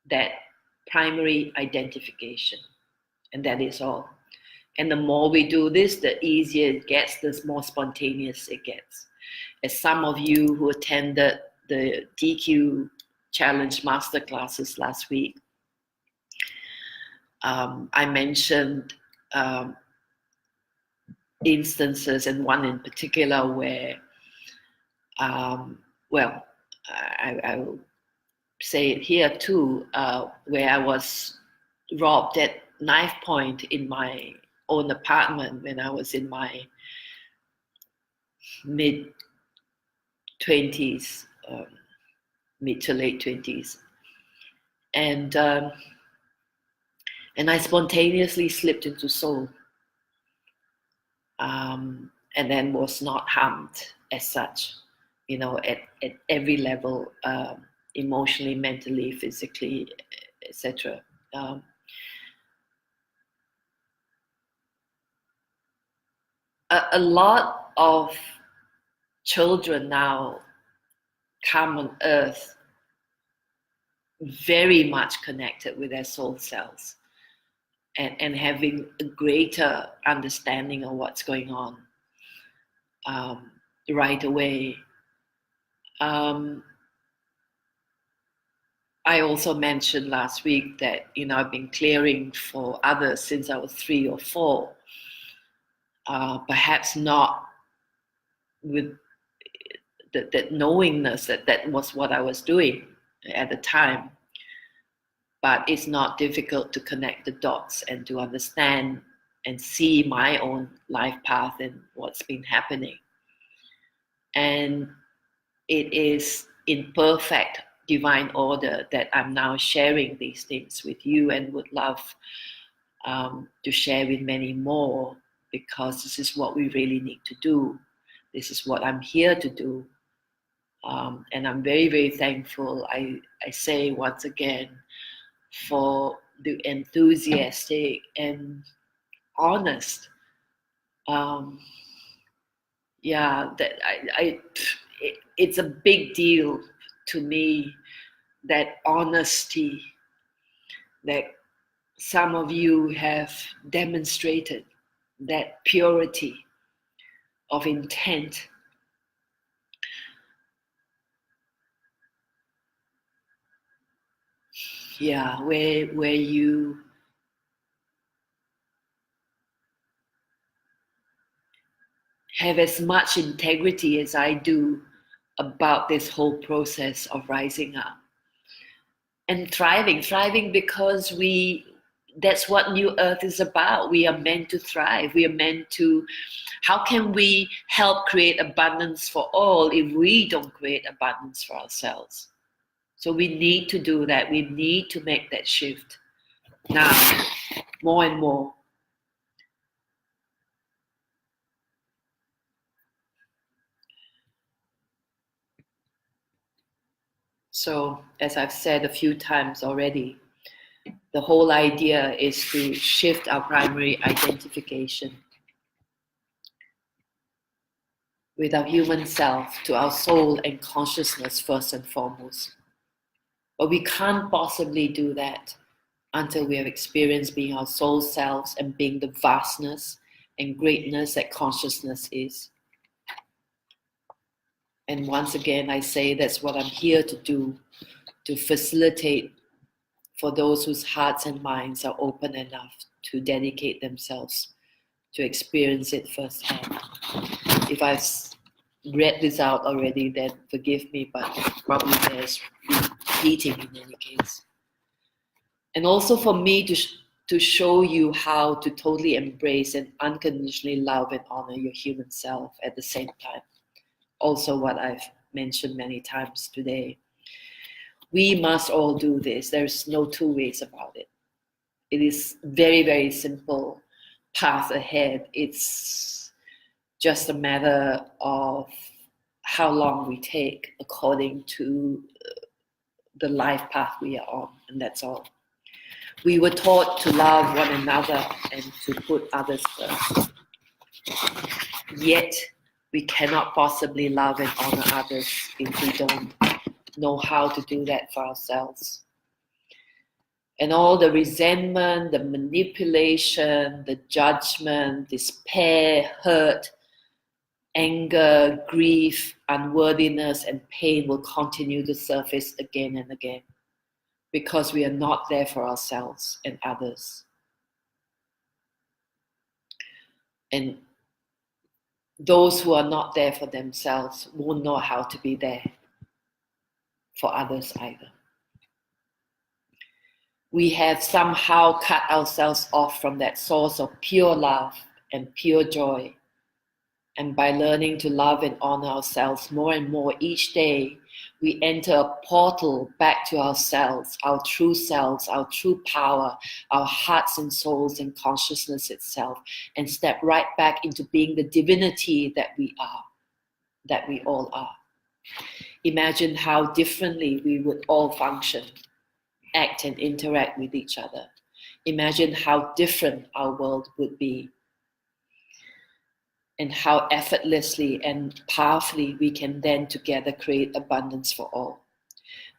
that primary identification, and that is all. And the more we do this, the easier it gets, the more spontaneous it gets. As some of you who attended the DQ Challenge Masterclasses last week, I mentioned instances, and one in particular where, well, I will say it here too, where I was robbed at knife point in my own apartment when I was in my mid 20s, mid to late 20s, and I spontaneously slipped into Seoul, and then was not harmed as such, at every level, emotionally, mentally, physically, etc. A lot of children now come on earth very much connected with their soul selves, and having a greater understanding of what's going on right away. I also mentioned last week that I've been clearing for others since I was 3 or 4. Perhaps not with that knowingness that was what I was doing at the time, but it's not difficult to connect the dots and to understand and see my own life path and what's been happening. And it is in perfect divine order that I'm now sharing these things with you, and would love to share with many more, because this is what we really need to do. This is what I'm here to do. And I'm very, very thankful, I say once again, for the enthusiastic and honest, it's a big deal to me, that honesty that some of you have demonstrated, that purity of intent. Yeah, where you have as much integrity as I do about this whole process of rising up and thriving because that's what New Earth is about. We are meant to thrive. We are meant to, how can we help create abundance for all if we don't create abundance for ourselves? So we need to do that. We need to make that shift now, more and more. So, as I've said a few times already, the whole idea is to shift our primary identification with our human self to our soul and consciousness first and foremost. But we can't possibly do that until we have experienced being our soul selves and being the vastness and greatness that consciousness is. And once again, I say that's what I'm here to do, to facilitate for those whose hearts and minds are open enough to dedicate themselves to experience it firsthand. If I've read this out already, then forgive me, but probably there's repeating in any case. And also for me to show you how to totally embrace and unconditionally love and honor your human self at the same time. Also what I've mentioned many times today. We must all do this. There's no two ways about it. It is very, very simple path ahead. It's just a matter of how long we take according to the life path we are on, and that's all. We were taught to love one another and to put others first. Yet, we cannot possibly love and honor others if we don't know how to do that for ourselves. And all the resentment, the manipulation, the judgment, despair, hurt, anger, grief, unworthiness, and pain will continue to surface again and again because we are not there for ourselves and others. And those who are not there for themselves won't know how to be there for others either. We have somehow cut ourselves off from that source of pure love and pure joy. And by learning to love and honor ourselves more and more each day, we enter a portal back to ourselves, our true selves, our true power, our hearts and souls and consciousness itself, and step right back into being the divinity that we are, that we all are. Imagine how differently we would all function, act and interact with each other. Imagine how different our world would be, and how effortlessly and powerfully we can then together create abundance for all.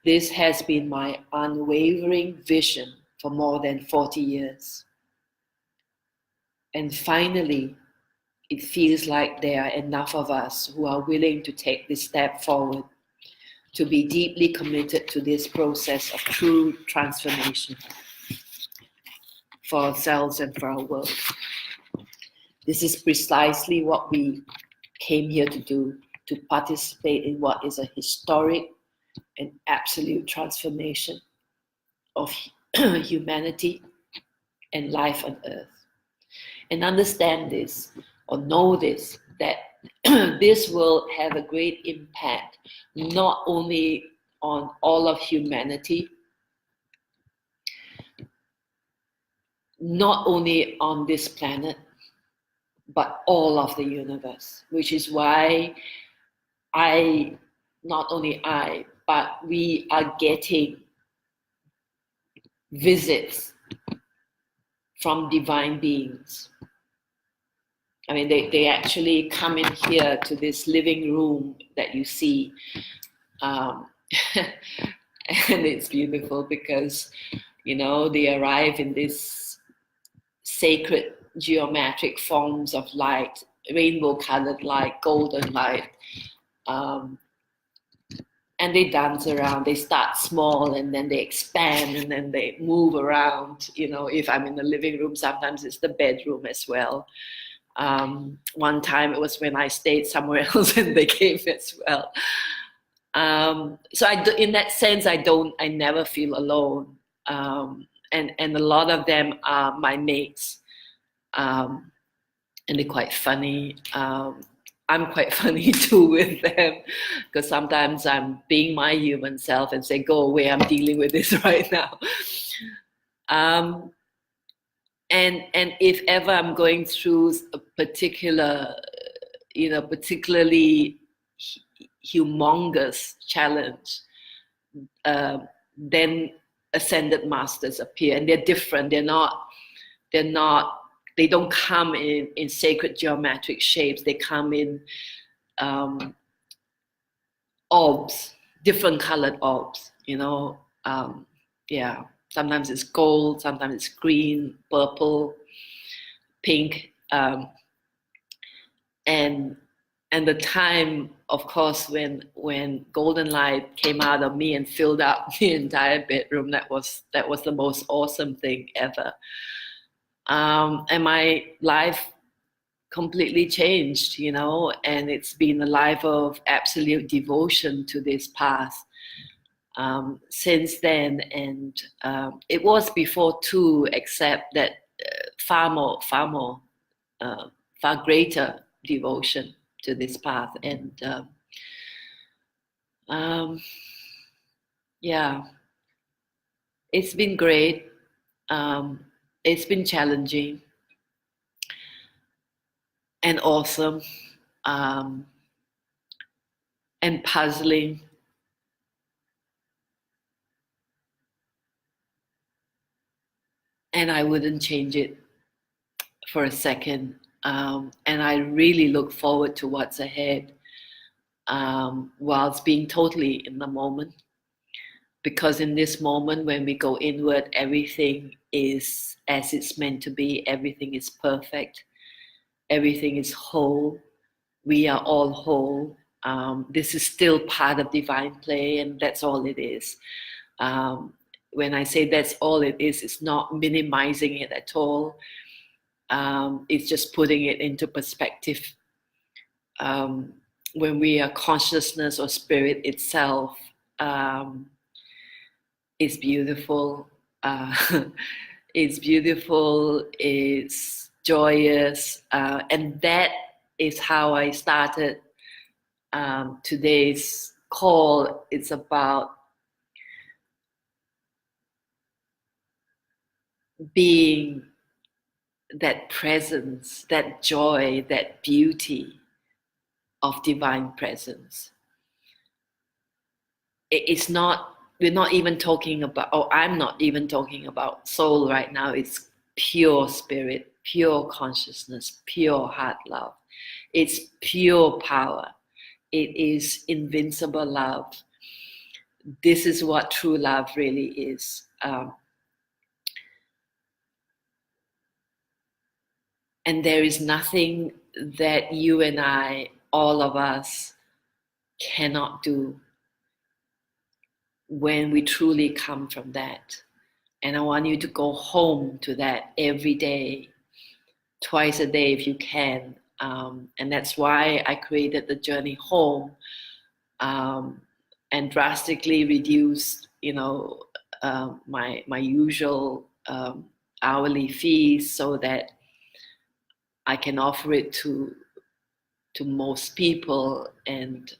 This has been my unwavering vision for more than 40 years. And finally, it feels like there are enough of us who are willing to take this step forward, to be deeply committed to this process of true transformation for ourselves and for our world. This is precisely what we came here to do, to participate in what is a historic and absolute transformation of humanity and life on earth. And understand this, or know this, that this will have a great impact, not only on all of humanity, not only on this planet, but all of the universe, which is why but we are getting visits from divine beings. I mean, they actually come in here to this living room that you see. And it's beautiful because, they arrive in this sacred geometric forms of light, rainbow-colored light, golden light. And they dance around. They start small and then they expand and then they move around. If I'm in the living room, sometimes it's the bedroom as well. One time it was when I stayed somewhere else and they came as well. So in that sense, I never feel alone. And a lot of them are my mates. And they're quite funny. I'm quite funny too with them, because sometimes I'm being my human self and say, go away, I'm dealing with this right now. And if ever I'm going through a particularly humongous challenge, then ascended masters appear, and they're different. They don't come in sacred geometric shapes. They come in orbs, different colored orbs, Sometimes it's gold, sometimes it's green, purple, pink. And the time, of course, when golden light came out of me and filled up the entire bedroom, that was the most awesome thing ever. And my life completely changed, and it's been a life of absolute devotion to this path since then. And it was before too, except that far greater devotion to this path. And it's been great. It's been challenging and awesome, and puzzling. And I wouldn't change it for a second. And I really look forward to what's ahead, whilst being totally in the moment. Because in this moment, when we go inward, everything is as it's meant to be. Everything is perfect. Everything is whole. We are all whole. This is still part of divine play, and that's all it is. When I say that's all it is, it's not minimizing it at all. It's just putting it into perspective. when we are consciousness or spirit itself, it's beautiful. It's beautiful. It's joyous, and that is how I started today's call. It's about being that presence, that joy, that beauty of divine presence. It's not, we're not even talking about, or I'm not even talking about soul right now. It's pure spirit, pure consciousness, pure heart love. It's pure power. It is invincible love. This is what true love really is. And there is nothing that you and I, all of us, cannot do when we truly come from that. And I want you to go home to that every day, twice a day if you can. And that's why I created the Journey Home, and drastically reduced, my usual hourly fees so that I can offer it to most people, and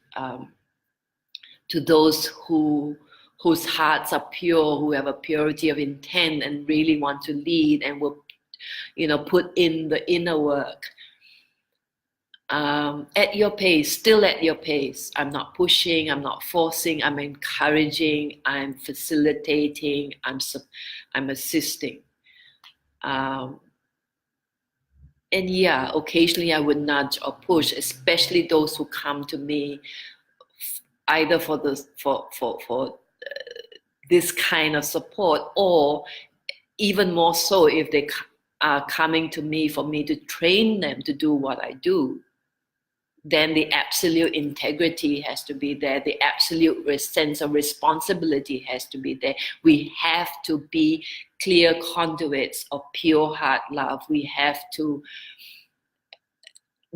to those whose hearts are pure, who have a purity of intent and really want to lead and will, put in the inner work, at your pace, still at your pace. I'm not pushing, I'm not forcing, I'm encouraging, I'm facilitating, I'm assisting. And yeah, occasionally I would nudge or push, especially those who come to me either for this kind of support, or even more so if they are coming to me for me to train them to do what I do. Then the absolute integrity has to be there. The absolute sense of responsibility has to be there. We have to be clear conduits of pure heart love. We have to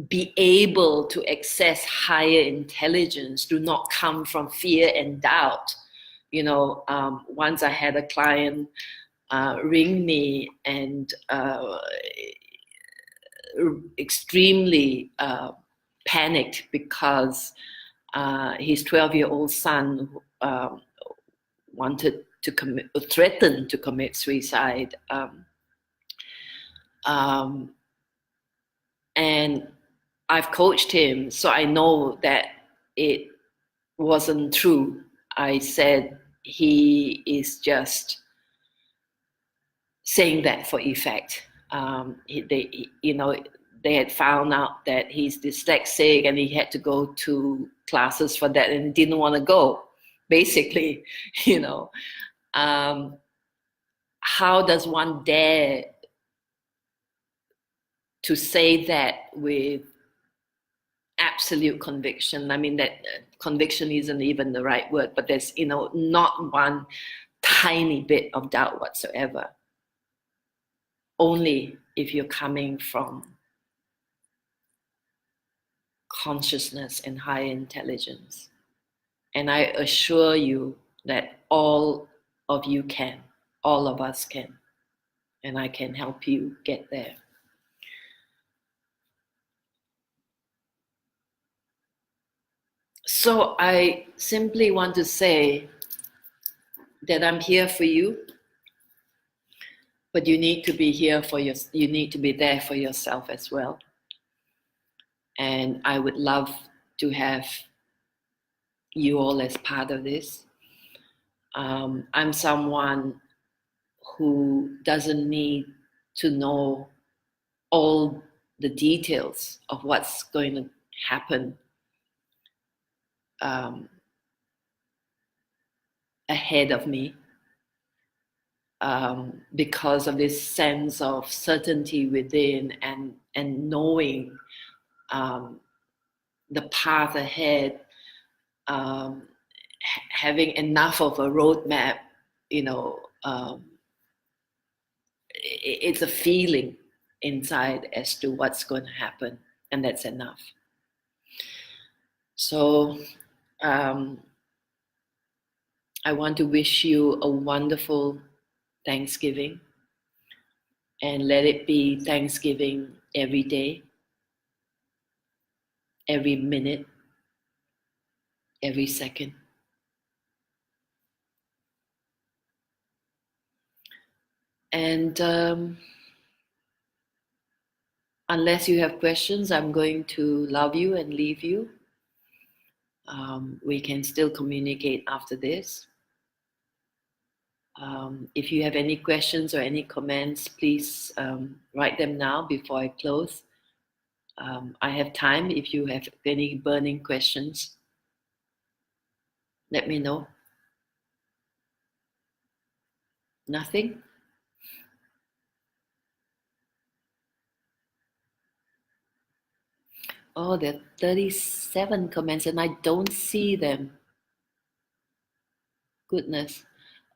be able to access higher intelligence. Do not come from fear and doubt. Once I had a client ring me and extremely panicked because his 12-year-old son threatened to commit suicide. And I've coached him, so I know that it wasn't true. I said he is just saying that for effect. They had found out that he's dyslexic and he had to go to classes for that and didn't want to go, basically. How does one dare to say that with absolute conviction? I mean, that conviction isn't even the right word, but there's, not one tiny bit of doubt whatsoever. Only if you're coming from consciousness and higher intelligence. And I assure you that all of you can, all of us can, and I can help you get there. So I simply want to say that I'm here for you, but you need to be you need to be there for yourself as well. And I would love to have you all as part of this. I'm someone who doesn't need to know all the details of what's going to happen ahead of me, because of this sense of certainty within, and knowing the path ahead, having enough of a roadmap. It's a feeling inside as to what's going to happen, and that's enough. So I want to wish you a wonderful Thanksgiving, and let it be Thanksgiving every day, every minute, every second. And unless you have questions, I'm going to love you and leave you. We can still communicate after this. If you have any questions or any comments, please write them now before I close. I have time. If you have any burning questions, let me know. Nothing? Oh, there are 37 comments and I don't see them. Goodness.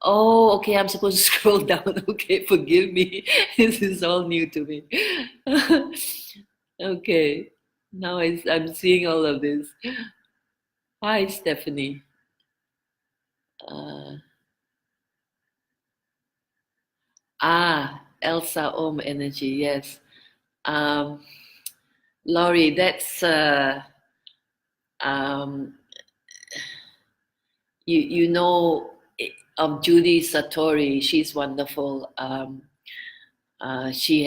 Oh, okay, I'm supposed to scroll down. Okay, forgive me. This is all new to me. Okay, now I'm seeing all of this. Hi, Stephanie. Uh, Elsa Om Energy, yes. Um, Laurie, that's um, you know of Judy Satori. She's wonderful. She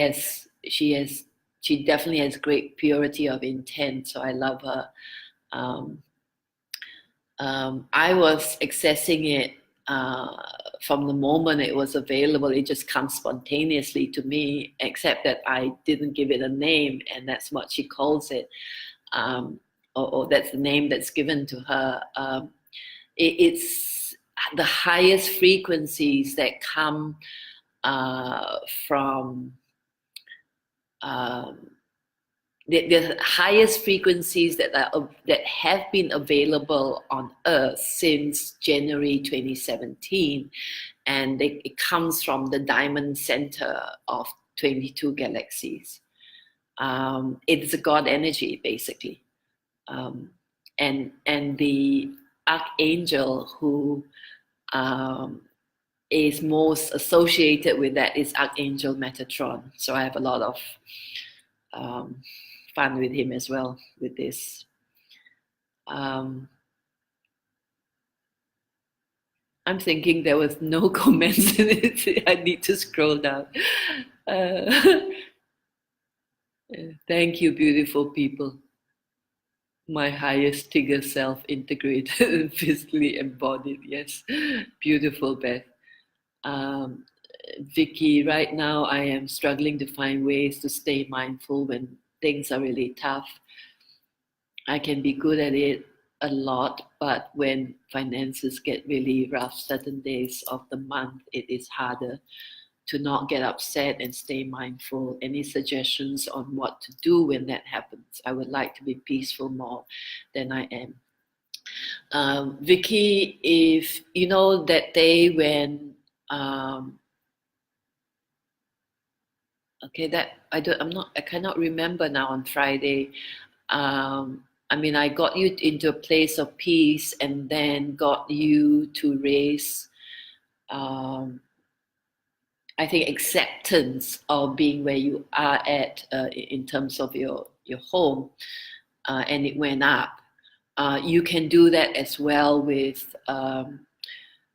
definitely has great purity of intent. So I love her. Um, I was accessing it from the moment it was available. It just comes spontaneously to me, except that I didn't give it a name, and that's what she calls it, um, or that's the name that's given to her. It's the highest frequencies that come from um, the highest frequencies that have been available on Earth since January 2017, and it comes from the diamond center of 22 galaxies. It's a God energy, basically, and the archangel who um, is most associated with that is Archangel Metatron. So I have a lot of fun with him as well with this. I'm thinking there was no comments in it. I need to scroll down. Uh, thank you, beautiful people. My highest Tigger self integrated and physically embodied. Yes, beautiful, Beth. Um, Vicky, right now I am struggling to find ways to stay mindful when things are really tough. I can be good at it a lot, but when finances get really rough, certain days of the month, it is harder to not get upset and stay mindful. Any suggestions on what to do when that happens? I would like to be peaceful more than I am. Vicky, if you know that day when okay, that I cannot remember now on Friday. I mean, I got you into a place of peace and then got you to raise, I think, acceptance of being where you are at in terms of your home, and it went up. You can do that as well with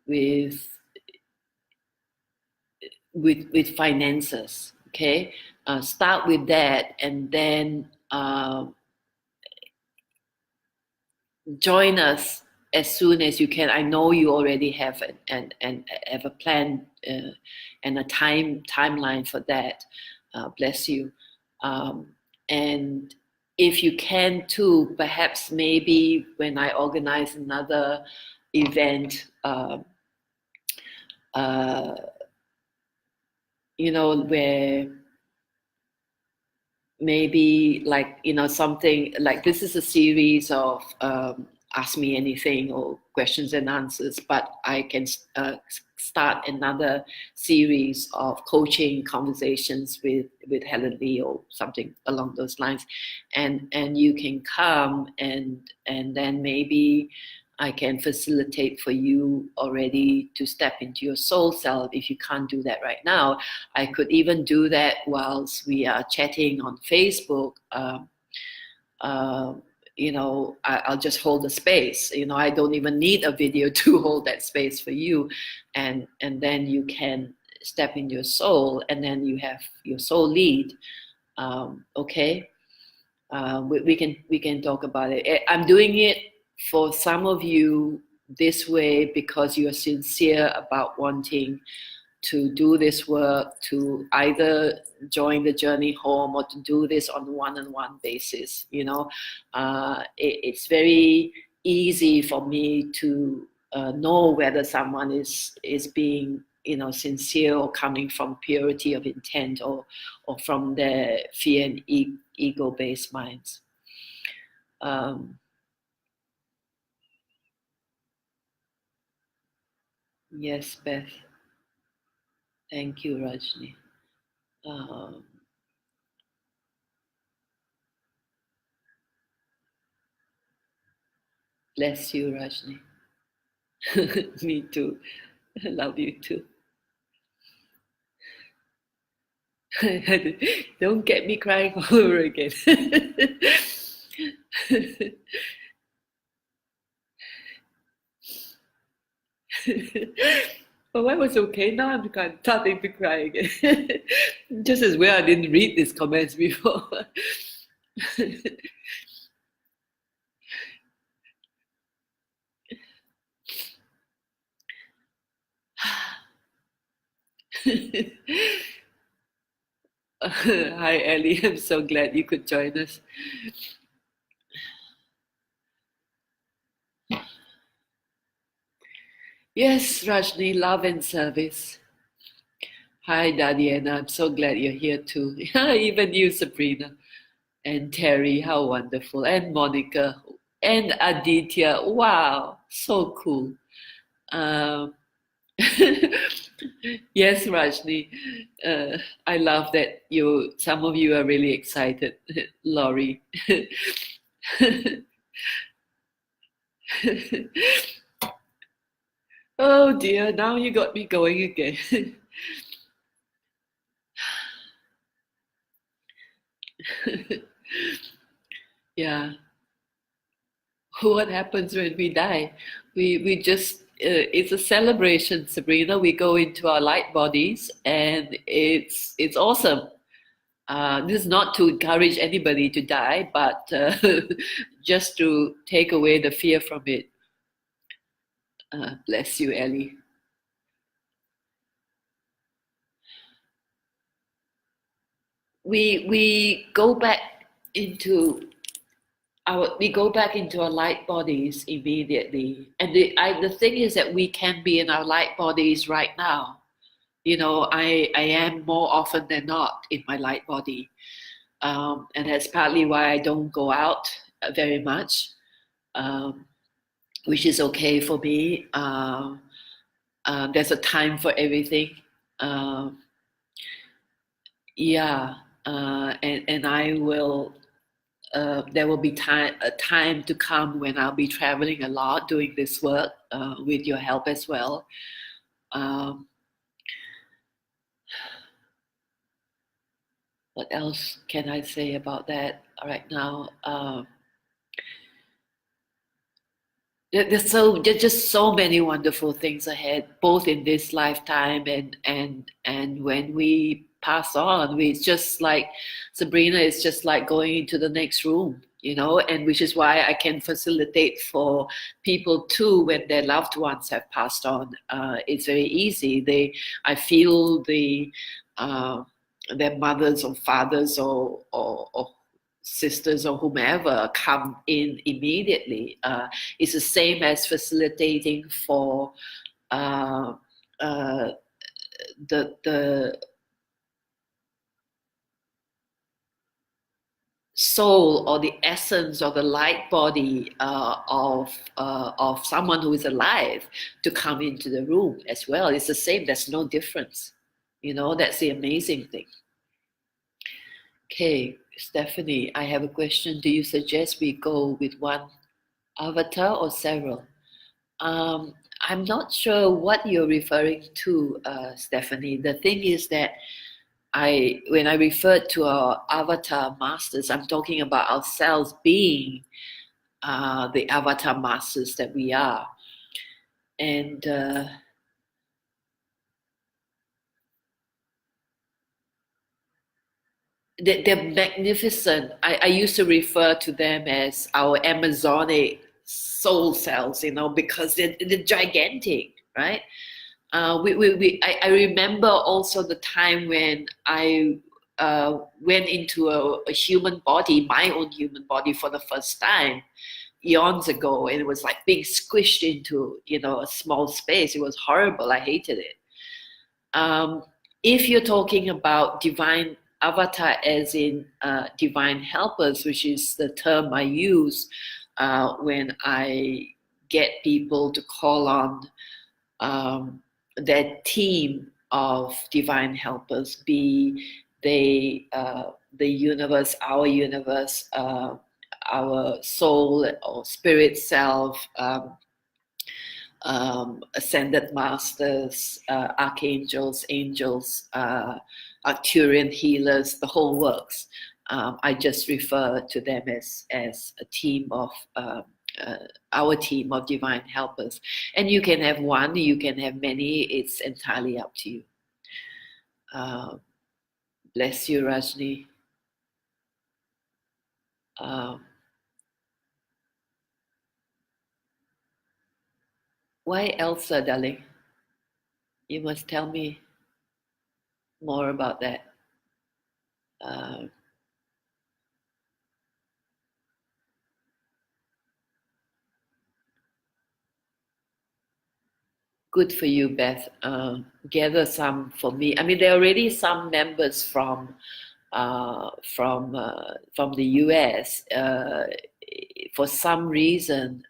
with finances. Okay, start with that, and then join us as soon as you can. I know you already have and have a plan and a timeline for that. Bless you. And if you can too, perhaps maybe when I organize another event, where maybe like something like this is a series of ask me anything or questions and answers, but I can start another series of coaching conversations with Helen Lee or something along those lines, and you can come and then maybe I can facilitate for you already to step into your soul self. If you can't do that right now, I could even do that whilst we are chatting on Facebook. Uh, I'll just hold the space. I don't even need a video to hold that space for you, and then you can step in your soul, and then you have your soul lead. Okay, we can talk about it. I'm doing it for some of you this way because you are sincere about wanting to do this work, to either join the journey home or to do this on a one-on-one basis. It's very easy for me to know whether someone is being sincere or coming from purity of intent or from their fear and ego-based minds. Yes, Beth. Thank you, Rajni. Bless you, Rajni. Me too. I love you too. Don't get me crying all over again. Well, I was okay. Now I'm starting to cry again. Just as well, I didn't read these comments before. Hi, Ellie. I'm so glad you could join us. Yes, Rajni, love and service. Hi, Dadiana. I'm so glad you're here too. Even you, Sabrina. And Terry, how wonderful. And Monica. And Aditya. Wow, so cool. Yes, Rajni. I love that some of you are really excited. Laurie. Oh dear, now you got me going again. Yeah. What happens when we die? We just it's a celebration, Sabrina. We go into our light bodies, and it's awesome. This is not to encourage anybody to die, but just to take away the fear from it. Bless you, Ellie. We go back into our light bodies immediately, and the thing is that we can be in our light bodies right now. I am more often than not in my light body, and that's partly why I don't go out very much, which is okay for me. There's a time for everything. Yeah, and I will. There will be a time to come when I'll be traveling a lot, doing this work with your help as well. What else can I say about that right now? There's just so many wonderful things ahead, both in this lifetime and when we pass on. It's just like Sabrina, it's just like going into the next room, and which is why I can facilitate for people too when their loved ones have passed on. It's very easy. I feel their mothers or fathers or sisters or whomever come in immediately. It's the same as facilitating for the soul or the essence or the light body of someone who is alive to come into the room as well. It's the same. There's no difference. That's the amazing thing. Okay, Stephanie, I have a question. Do you suggest we go with one avatar or several? I'm not sure what you're referring to, Stephanie. The thing is that when I referred to our avatar masters, I'm talking about ourselves being the avatar masters that we are. And they're magnificent. I used to refer to them as our Amazonic soul cells, because they're gigantic, right? I remember also the time when I went into a human body, my own human body for the first time, eons ago, and it was like being squished into a small space. It was horrible. I hated it. If you're talking about divine avatar as in divine helpers, which is the term I use when I get people to call on their team of divine helpers, be they the universe, our soul or spirit self, ascended masters, archangels, angels, Arcturian healers, the whole works. I just refer to them as a team of our team of divine helpers. And you can have one, you can have many, it's entirely up to you. Bless you, Rajni. Why Elsa, darling? You must tell me more about that. Good for you, Beth. Gather some for me. I mean, there are already some members from the US. For some reason,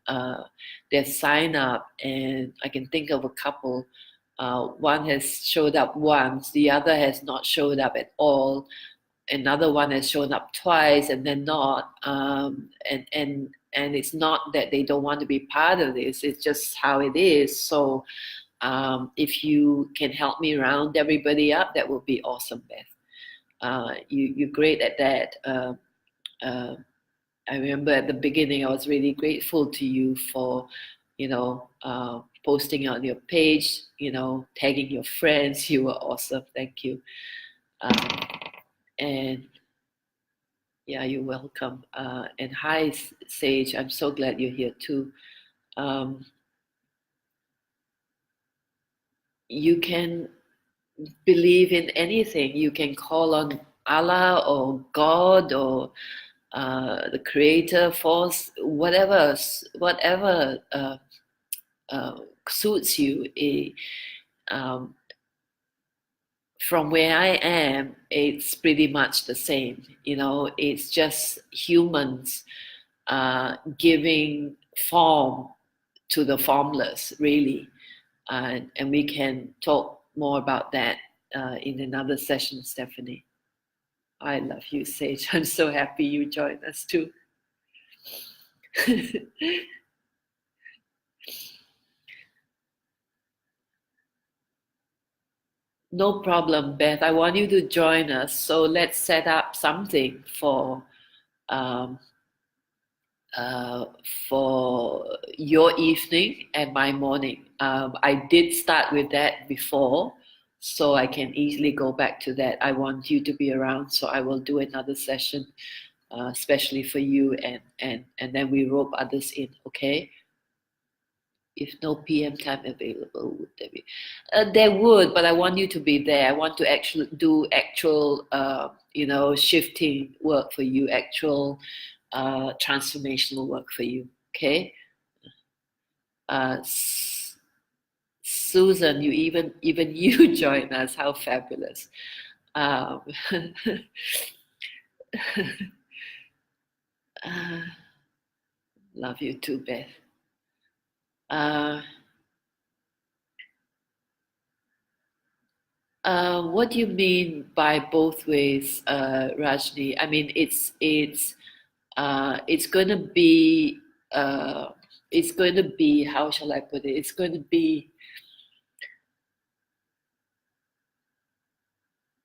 they've signed up, and I can think of a couple. One has showed up once, the other has not showed up at all. Another one has shown up twice, and then not. And it's not that they don't want to be part of this; it's just how it is. So, if you can help me round everybody up, that would be awesome, Beth. You're great at that. I remember at the beginning, I was really grateful to you for, posting on your page, tagging your friends. You were awesome. Thank you. And yeah, you're welcome. And hi, Sage. I'm so glad you're here too. You can believe in anything. You can call on Allah or God or the creator force, whatever suits you. From where I am, it's pretty much the same. It's just humans giving form to the formless, really. And we can talk more about that in another session, Stephanie. I love you, Sage. I'm so happy you joined us too. No problem, Beth. I want you to join us. So let's set up something um, for your evening and my morning. I did start with that before, so I can easily go back to that. I want you to be around, so I will do another session, especially for you, and then we rope others in. Okay? If no PM time available, would there be? There would, but I want you to be there. I want to actually do actual, shifting work for you, actual transformational work for you. Okay. Susan, even you join us. How fabulous! Um, Love you too, Beth. What do you mean by both ways, Rajni? I mean, it's going to be how shall I put it? It's going to be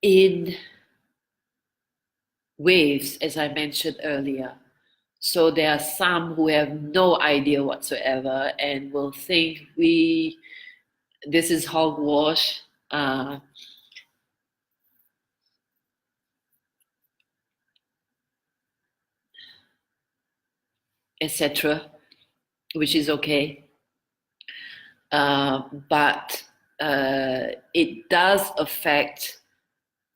in waves, as I mentioned earlier. So there are some who have no idea whatsoever and will think this is hogwash, etc., which is okay. But it does affect,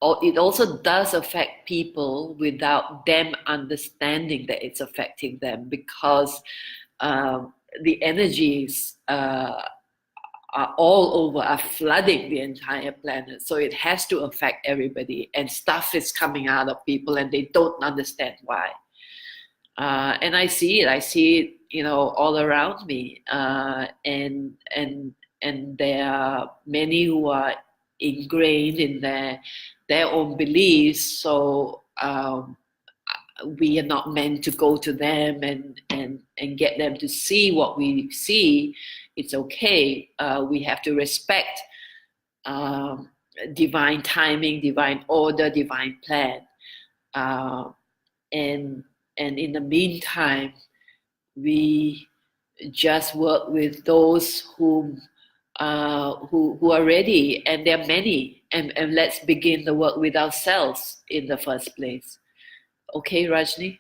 or it also does affect people without them understanding that it's affecting them, because the energies are all over, are flooding the entire planet. So it has to affect everybody, and stuff is coming out of people and they don't understand why. And I see it. I see it, all around me. And there are many who are ingrained in their own beliefs. So we are not meant to go to them and get them to see what we see. It's okay. We have to respect divine timing, divine order, divine plan. And in the meantime, we just work with those who are ready, and there are many, and let's begin the work with ourselves in the first place. Okay, Rajni?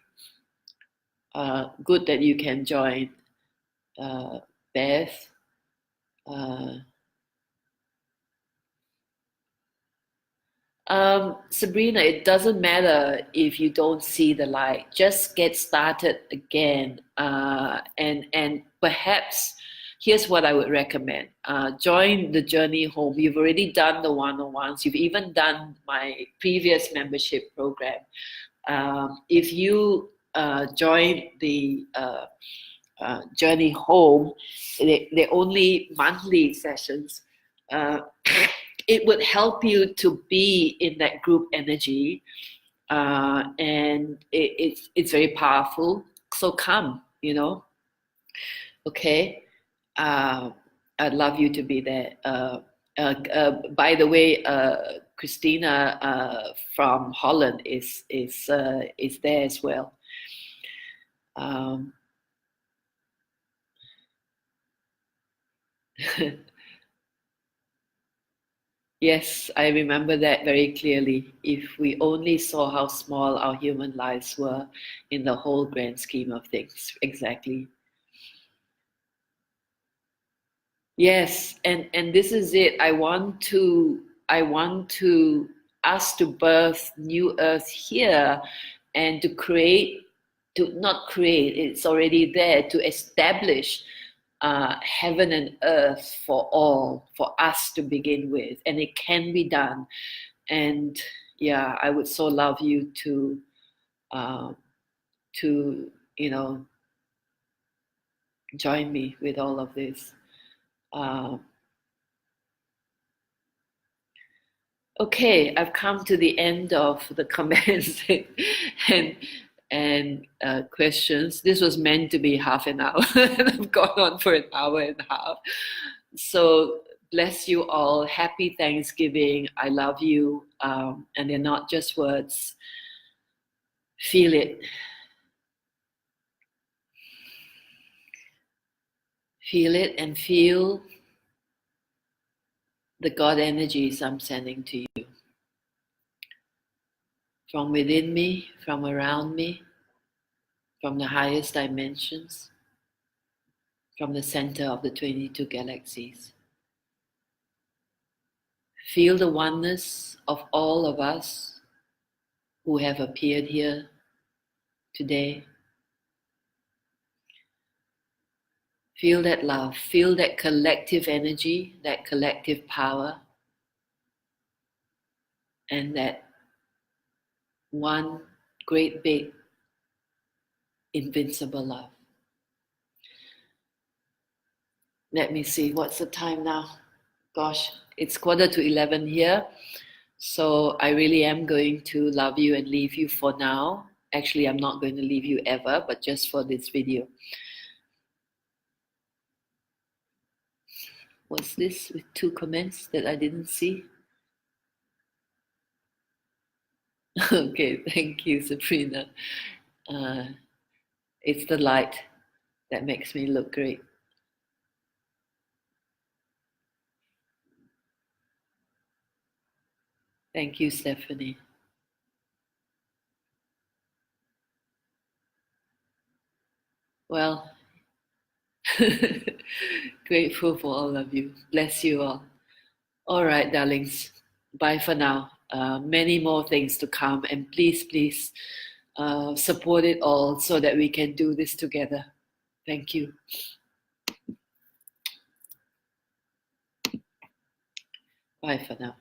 Good that you can join. Beth? Sabrina, it doesn't matter if you don't see the light. Just get started again. And perhaps here's what I would recommend. Join the Journey Home. You've already done the one-on-ones. You've even done my previous membership program. If you join the Journey Home, they're only monthly sessions. It would help you to be in that group energy, and it's very powerful. So come, okay. I'd love you to be there. By the way, Christina from Holland is there as well. Yes, I remember that very clearly. If we only saw how small our human lives were in the whole grand scheme of things. Exactly. Yes, and this is it. I want to us to birth new earth here, and to create, to not create, it's already there, to establish heaven and earth for all, for us to begin with, and it can be done. And yeah, I would so love you uh, to join me with all of this. Uh, okay, I've come to the end of the comments and questions. This was meant to be half an hour, and I've gone on for an hour and a half. So bless you all. Happy Thanksgiving. I love you. And they're not just words. Feel it. Feel it, and feel the God energies I'm sending to you. From within me, from around me, from the highest dimensions, from the center of the 22 galaxies. Feel the oneness of all of us who have appeared here today. Feel that love, feel that collective energy, that collective power, and that one great big invincible love. Let me see, what's the time now? Gosh, it's 11:15 here. So I really am going to love you and leave you for now. Actually, I'm not going to leave you ever, but just for this video. Was this with 2 comments that I didn't see? Okay, thank you, Sabrina. It's the light that makes me look great. Thank you, Stephanie. Well, grateful for all of you. Bless you all. All right, darlings. Bye for now. Many more things to come, and please support it all so that we can do this together. Thank you. Bye for now.